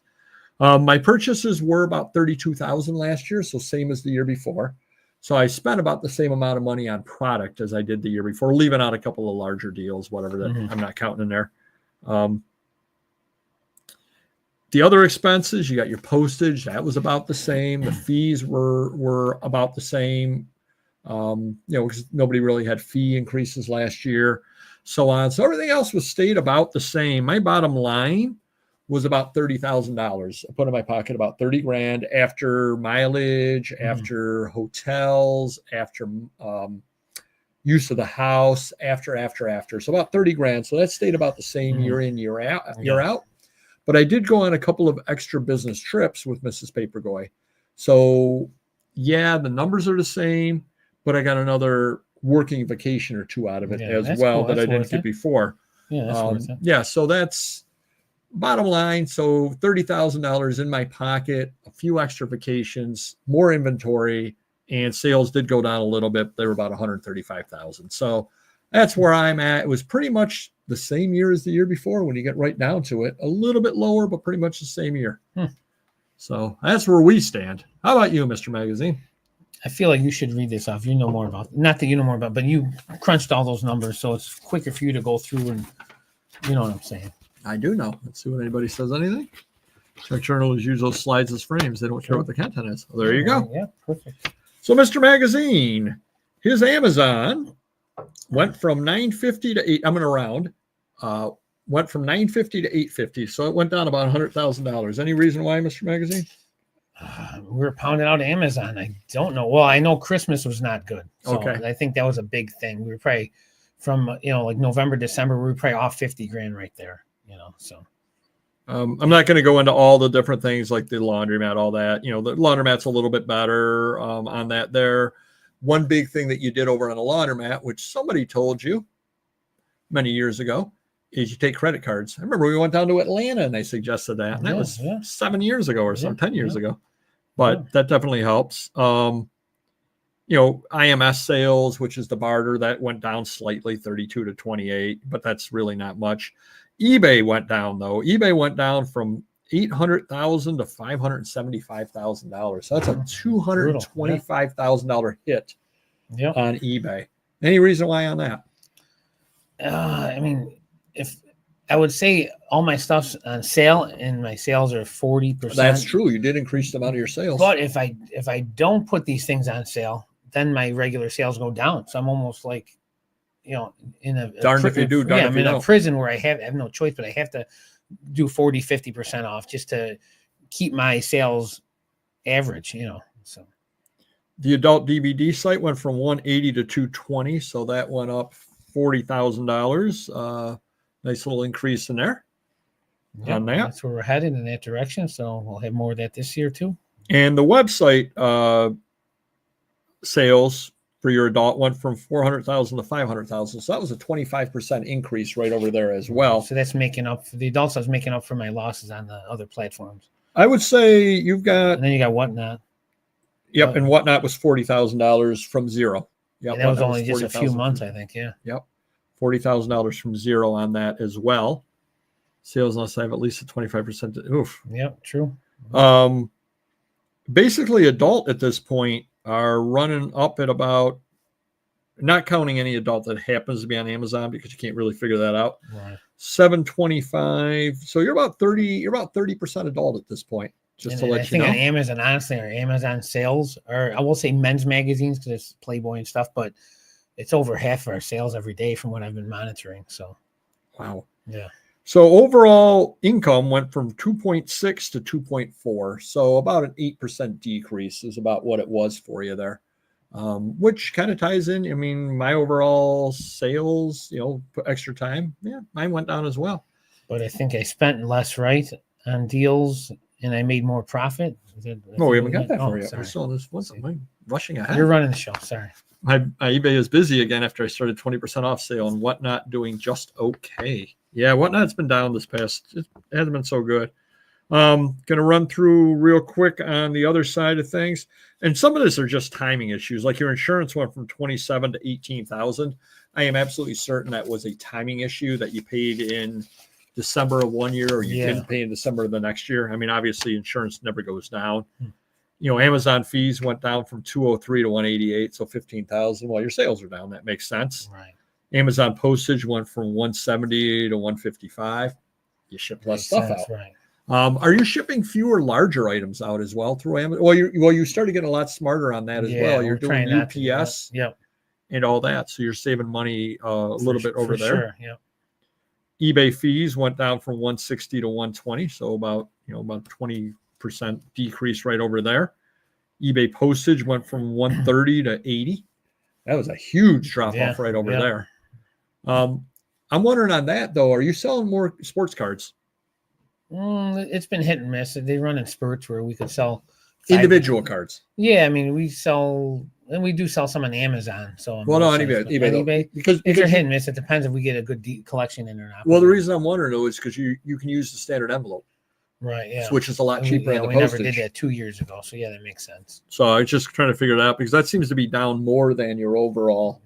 My purchases were about 32,000 last year, so same as the year before. So I spent about the same amount of money on product as I did the year before, leaving out a couple of larger deals, whatever that I'm not counting in there. The other expenses, you got your postage, that was about the same. The fees were about the same, because nobody really had fee increases last year, so on. So everything else was stayed about the same. My bottom line was about $30,000. I put in my pocket about 30 grand after mileage, after hotels, after use of the house, after. So about 30 grand. So that stayed about the same year in, year out. But I did go on a couple of extra business trips with Mrs. Papergoy. So the numbers are the same, but I got another working vacation or two out of it as well that I didn't get before. Yeah, that's worth it. So that's bottom line. So $30,000 in my pocket, a few extra vacations, more inventory, and sales did go down a little bit. They were about 135,000. So that's where I'm at. It was pretty much the same year as the year before when you get right down to it. A little bit lower, but pretty much the same year. So that's where we stand. How about you, Mr. Magazine? I feel like you should read this off. You know more about, not that you know more about, but you crunched all those numbers, so it's quicker for you to go through and you know what I'm saying. I do know. Let's see what anybody says anything. Tech journalists use those slides as frames. They don't care what the content is. Well, there you go. Yeah, perfect. So Mr. Magazine, his Amazon went from 950 to 8. I'm going to round. Went from 950 to 850. So it went down about $100,000. Any reason why, Mr. Magazine? We were pounding out Amazon. I don't know. Well, I know Christmas was not good. So Okay. I think that was a big thing. We were probably from, like November, December, we were probably off 50 grand right there, so. I'm not going to go into all the different things like the laundromat, all that. The laundromat's a little bit better on that there. One big thing that you did over on the laundromat, which somebody told you many years ago, is you take credit cards. I remember we went down to Atlanta and they suggested that. And that was 7 years ago or some 10 years ago. But that definitely helps. IMS sales, which is the barter, that went down slightly, 32 to 28, but that's really not much. eBay went down though. eBay went down from $800,000 to $575,000. So that's a $225,000 hit on eBay. Any reason why on that? I mean, if I would say all my stuff's on sale and my sales are 40%. That's true. You did increase the amount of your sales. But if I don't put these things on sale, then my regular sales go down. So I'm almost like, in a darned if you do, darned if you don't. I'm in a prison where I have no choice, but I have to do 40-50% off just to keep my sales average, so. The adult DVD site went from 180 to 220, so that went up $40,000. Nice little increase in there. On that. That's where we're headed in that direction. So we'll have more of that this year too. And the website sales for your adult went from 400,000 to 500,000. So that was a 25% increase right over there as well. So that's making up for the adults. I was making up for my losses on the other platforms. I would say you've got. And then you got Whatnot. Yep, and Whatnot was $40,000 from zero. Yep, and that was only just a few months, I think. Yeah. Yep, $40,000 from zero on that as well. Sales unless I have at least a 25%. Oof. Yep, true. Basically, adult at this point are running up at about, not counting any adult that happens to be on Amazon because you can't really figure that out. Right. 725. So you're about 30. You're about 30% adult at this point. Just to let you know. I think on Amazon, honestly, our Amazon sales are, I will say men's magazines because it's Playboy and stuff, but it's over half of our sales every day from what I've been monitoring. So, wow. Yeah. So overall income went from 2.6 to 2.4. So about an 8% decrease is about what it was for you there, which kind of ties in. I mean, my overall sales, put extra time. Yeah, mine went down as well. But I think I spent less on deals and I made more profit. No, we haven't got that for you. We're still in this. What's I'm rushing ahead? You're running the show. Sorry. My eBay is busy again after I started 20% off sale and Whatnot doing just okay. Yeah, Whatnot's been down this past. It hasn't been so good. Going to run through real quick on the other side of things. And some of this are just timing issues. Like your insurance went from 27 to 18,000. I am absolutely certain that was a timing issue that you paid in December of one year or you didn't pay in December of the next year. I mean, obviously insurance never goes down. Amazon fees went down from 203 to 188, so 15,000. Well, your sales are down. That makes sense. Right. Amazon postage went from 170 to 155. You ship less stuff out. Right. Are you shipping fewer larger items out as well through Amazon? Well, you started getting a lot smarter on that as well. You're doing UPS and all that, so you're saving money a little bit over there. Sure. Yeah. eBay fees went down from 160 to 120, so about 20% decrease right over there. eBay postage went from 130 to 80. That was a huge drop off right over there. I'm wondering on that though, are you selling more sports cards? It's been hit and miss. They run in spurts where we could sell individual cards. Yeah, I mean we sell, and we do sell some on Amazon. So on eBay because they're hit and miss. It depends if we get a good collection in or not. Well, the reason I'm wondering though is because you can use the standard envelope. Right. Yeah. Which is a lot cheaper. We never did that 2 years ago. So yeah, that makes sense. So I was just trying to figure it out because that seems to be down more than your overall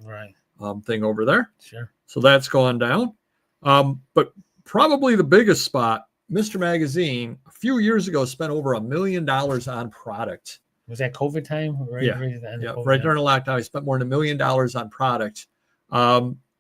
thing over there. Sure. So that's gone down. But probably the biggest spot, Mr. Magazine, a few years ago spent over $1 million on product. Was that COVID time? Right. Yeah. Right during the lockdown, he spent more than $1 million on product.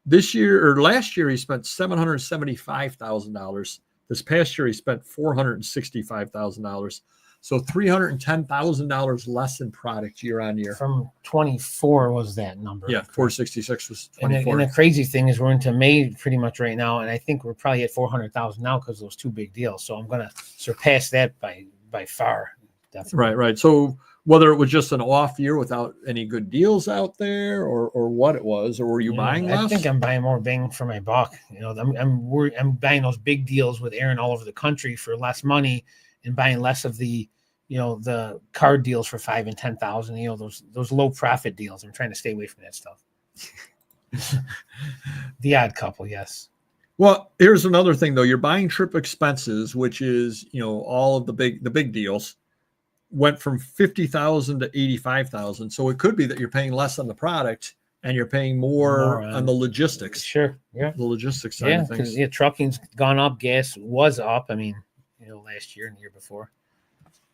This year or last year, he spent $775,000. This past year, he spent $465,000. So $310,000 less in product year on year. From 24 was that number. Yeah, 466 was 24. And the crazy thing is we're into May pretty much right now, and I think we're probably at 400,000 now because those two big deals. So I'm going to surpass that by far. definitely. Right. So whether it was just an off year without any good deals out there, or what it was, or were you buying less? I think I'm buying more bang for my buck. I'm buying those big deals with Aaron all over the country for less money, and buying less of the, the card deals for 5,000 and 10,000. Those low profit deals. I'm trying to stay away from that stuff. The odd couple, yes. Well, here's another thing though. You're buying trip expenses, which is all of the big deals went from 50,000 to 85,000. So it could be that you're paying less on the product and you're paying more on the logistics. Sure. Yeah. The logistics side of things. Yeah, trucking's gone up. Gas was up. I mean, last year and the year before.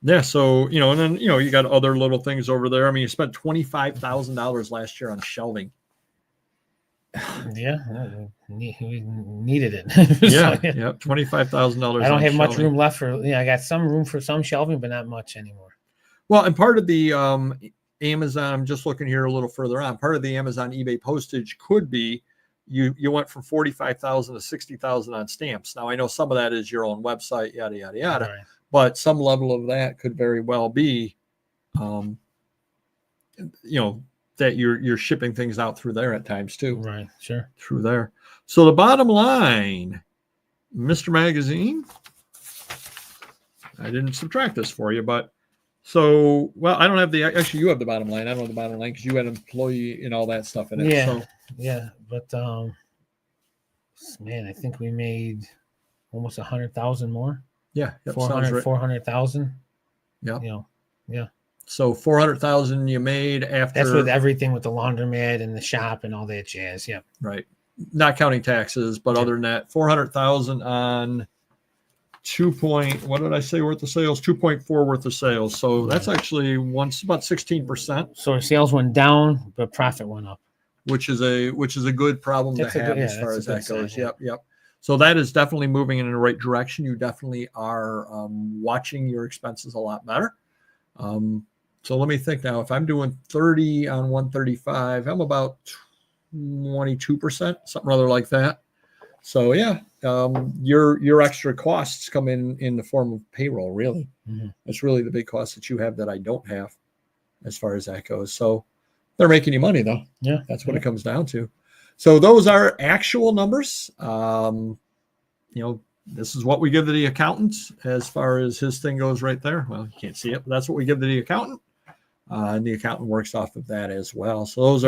Yeah. So, and then, you got other little things over there. I mean, you spent $25,000 last year on shelving. Yeah. We needed it. Yeah. $25,000. I don't have much room left for, I got some room for some shelving, but not much anymore. Well, and part of the Amazon, I'm just looking here a little further on, part of the Amazon eBay postage could be you went from 45,000 to 60,000 on stamps. Now I know some of that is your own website, yada yada yada, Right. But some level of that could very well be, that you're shipping things out through there at times too. Right. Sure. Through there. So the bottom line, Mr. Magazine, I didn't subtract this for you, but so, well, I don't have actually you have the bottom line. I don't have the bottom line because you had an employee and all that stuff in it. Yeah. So. Yeah. But, man, I think we made almost 100,000 more. Yeah. 400,000. Yeah. Yeah. So 400,000 you made after. That's with everything with the laundromat and the shop and all that jazz. Yeah. Right. Not counting taxes, but other than that, 400,000 on what did I say worth of sales? 2.4 worth of sales. So that's actually about 16%. So our sales went down, but profit went up. Which is a good problem to have as far as that goes. Yep. So that is definitely moving in the right direction. You definitely are watching your expenses a lot better. So let me think now. If I'm doing 30 on 135, I'm about 22%, something other like that. So yeah, your extra costs come in the form of payroll. Really, It's really the big cost that you have that I don't have, as far as that goes. So they're making you money though. Yeah, that's what it comes down to. So those are actual numbers. This is what we give to the accountant as far as his thing goes right there. Well, you can't see it, but that's what we give to the accountant. And the accountant works off of that as well. So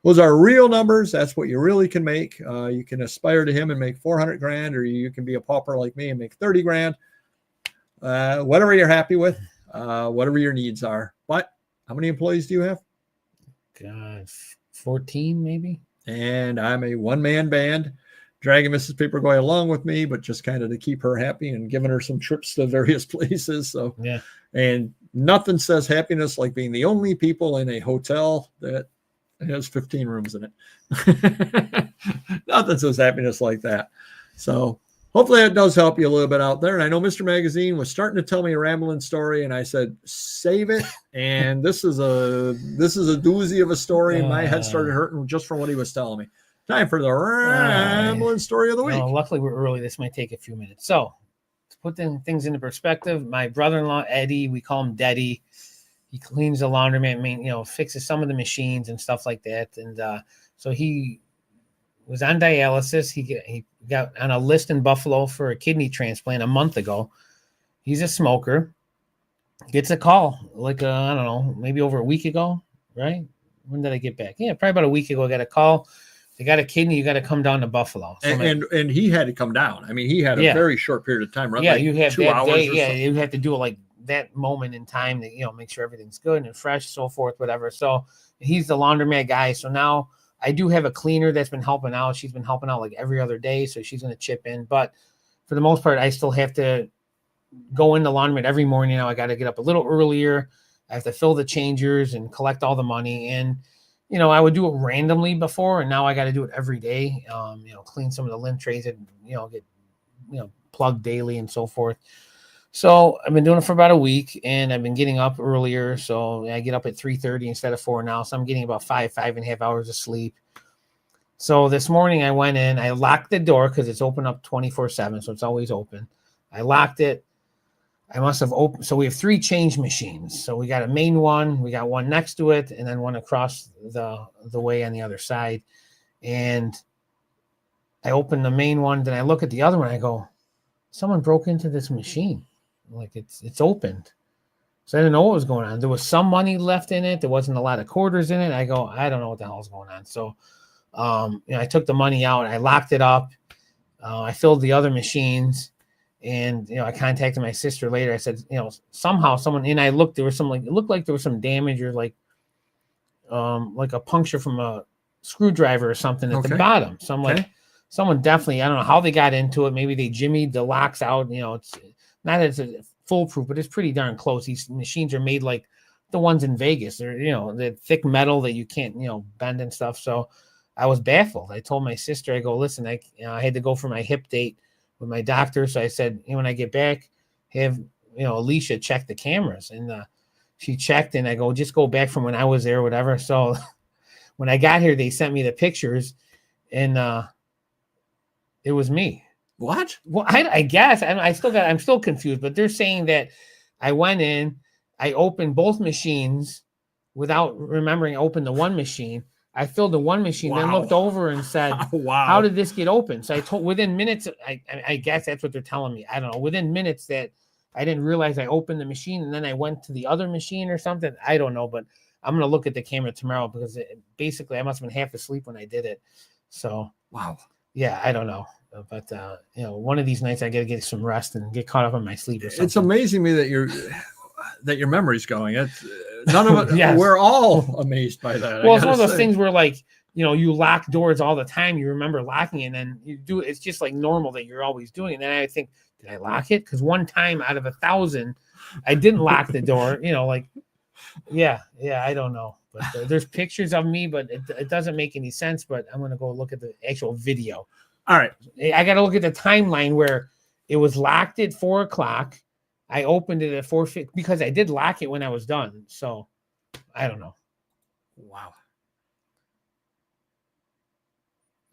those are real numbers. That's what you really can make. You can aspire to him and make 400 grand, or you can be a pauper like me and make 30 grand. Whatever you're happy with, whatever your needs are. But how many employees do you have? God, 14 maybe. And I'm a one-man band, dragging Mrs. Papergoy along with me, but just kind of to keep her happy and giving her some trips to various places. So yeah. And nothing says happiness like being the only people in a hotel that has 15 rooms in it. Nothing says happiness like that. So hopefully that does help you a little bit out there. And I know Mr. Magazine was starting to tell me a rambling story, and I said, save it. And this is a doozy of a story. And my head started hurting just from what he was telling me. Time for the rambling story of the week. No, luckily we're early. This might take a few minutes. So to put things into perspective, my brother-in-law, Eddie, we call him Deddy. He cleans the laundromat, fixes some of the machines and stuff like that. And so he was on dialysis. He got on a list in Buffalo for a kidney transplant a month ago. He's a smoker. Gets a call I don't know, maybe over a week ago, right? When did I get back? Yeah, probably about a week ago. I got a call. They got a kidney. You got to come down to Buffalo. So and he had to come down. I mean, he had a very short period of time. Right? Yeah, you have 2 hours. You have to do it like that moment in time to make sure everything's good and fresh, so forth, whatever. So he's the laundromat guy. So now I do have a cleaner that's been helping out. She's been helping out like every other day, so she's going to chip in. But for the most part, I still have to go in the laundromat every morning. Now I got to get up a little earlier. I have to fill the changers and collect all the money. And I would do it randomly before, and now I got to do it every day. Clean some of the lint trays and get plugged daily and so forth. So I've been doing it for about a week, and I've been getting up earlier. So I get up at 3:30 instead of 4 now. So I'm getting about 5.5 hours of sleep. So this morning I went in, I locked the door because it's open up 24/7. So it's always open. I locked it. I must have opened. So we have 3 change machines. So we got a main one, we got one next to it, and then one across the way on the other side. And I opened the main one, then I look at the other one. I go, someone broke into this machine. Like it's opened. So I didn't know what was going on. There was some money left in it. There wasn't a lot of quarters in it. I go, I don't know what the hell's going on. So, I took the money out. I locked it up. I filled the other machines, and I contacted my sister later. I said, somehow someone, and I looked. There was some it looked like there was some damage or like a puncture from a screwdriver or something at the bottom. So I'm like, someone definitely. I don't know how they got into it. Maybe they jimmied the locks out. It's not as foolproof, but it's pretty darn close. These machines are made like the ones in Vegas. They're the thick metal that you can't bend and stuff. So I was baffled. I told my sister, I go, listen, I had to go for my hip date with my doctor. So I said, when I get back, have Alicia check the cameras, and she checked, and I go, just go back from when I was there, or whatever. So when I got here, they sent me the pictures, and it was me. What? Well, I guess I'm still confused, but they're saying that I went in, I opened both machines without remembering I opened the one machine. I filled the one machine, then looked over and said, wow, how did this get open? So I told within minutes, I guess that's what they're telling me. I don't know. Within minutes that I didn't realize I opened the machine, and then I went to the other machine or something. I don't know, but I'm going to look at the camera tomorrow, because basically I must have been half asleep when I did it. So, wow. Yeah, I don't know. But one of these nights I got to get some rest and get caught up on my sleep or something. It's amazing me that your memory's going. It's none of it. Yes. We're all amazed by that. Well, it's one of those things where, like, you lock doors all the time. You remember locking it, and then you do it. It's just like normal that you're always doing it. And then I think, did I lock it? Because one time out of 1,000, I didn't lock the door. Yeah, I don't know. But there's pictures of me, but it doesn't make any sense. But I'm going to go look at the actual video. All right. I got to look at the timeline where it was locked at 4:00. I opened it at 4:50 because I did lock it when I was done. So I don't know. Wow.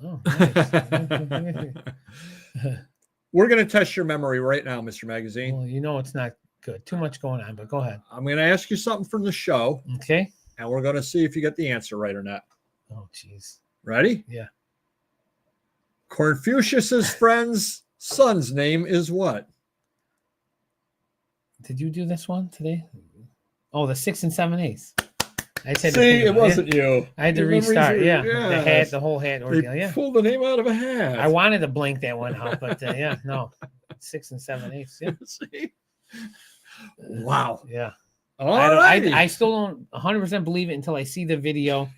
Oh, nice. We're going to test your memory right now, Mr. Magazine. Well, it's not good. Too much going on, but go ahead. I'm going to ask you something from the show. Okay. And we're going to see if you get the answer right or not. Oh, jeez. Ready? Yeah. Confucius's friend's son's name is what? Did you do this one today? Oh, the 6 7/8. I said, see, it wasn't you. I had to restart. The whole hat ordeal. They pulled the name out of a hat. I wanted to blank that one out, but no, 6 7/8. Yeah. See? Wow. Yeah. I still don't 100% believe it until I see the video.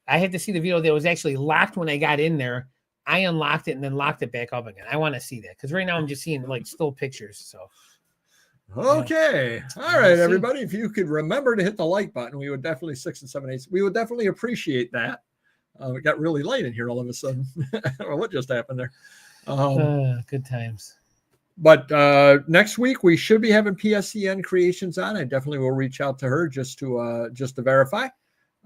I had to see the video that was actually locked when I got in there. I unlocked it and then locked it back up again. I want to see that, because right now I'm just seeing like still pictures. So, okay, all right, everybody. If you could remember to hit the like button, we would definitely 6 7/8. We would definitely appreciate that. It got really light in here all of a sudden. I don't know what just happened there. Good times. But next week we should be having PSEN Creations on. I definitely will reach out to her just to verify.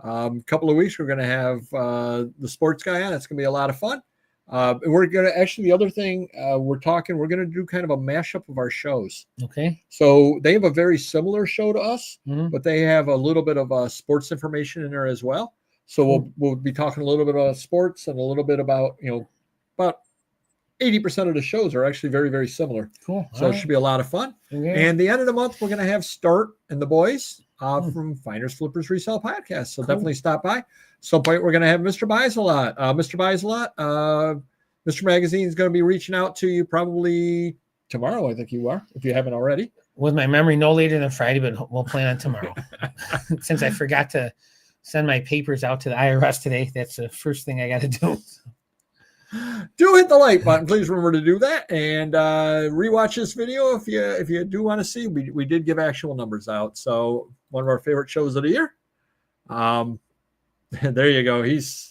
A couple of weeks we're going to have the sports guy on. It's going to be a lot of fun. We're going to actually, the other thing we're going to do kind of a mashup of our shows. Okay. So they have a very similar show to us, mm-hmm. but they have a little bit of sports information in there as well. So we'll be talking a little bit about sports and a little bit about, about 80% of the shows are actually very, very similar. Cool. So it should be a lot of fun. Okay. And the end of the month, we're going to have Start and the boys from Finders Flippers Resell Podcast. So definitely stop by. Some point we're going to have Mr. Buys a Lot. Mr. Buys a Lot. Mr. Magazine is going to be reaching out to you probably tomorrow. I think you are, if you haven't already. With my memory, no later than Friday, but we'll plan on tomorrow. Since I forgot to send my papers out to the IRS today, that's the first thing I got to do. Do hit the like button. Please remember to do that, and rewatch this video if you do want to see. We did give actual numbers out, so one of our favorite shows of the year. There you go. He's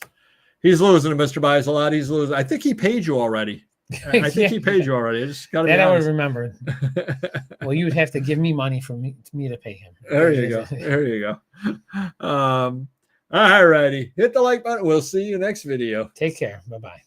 losing to Mr. Buys a Lot. He's losing. I think he paid you already. I think he paid you already. I just got to. That I would remember. Well, you would have to give me money for me to pay him. There you go. There you go. All righty. Hit the like button. We'll see you next video. Take care. Bye-bye.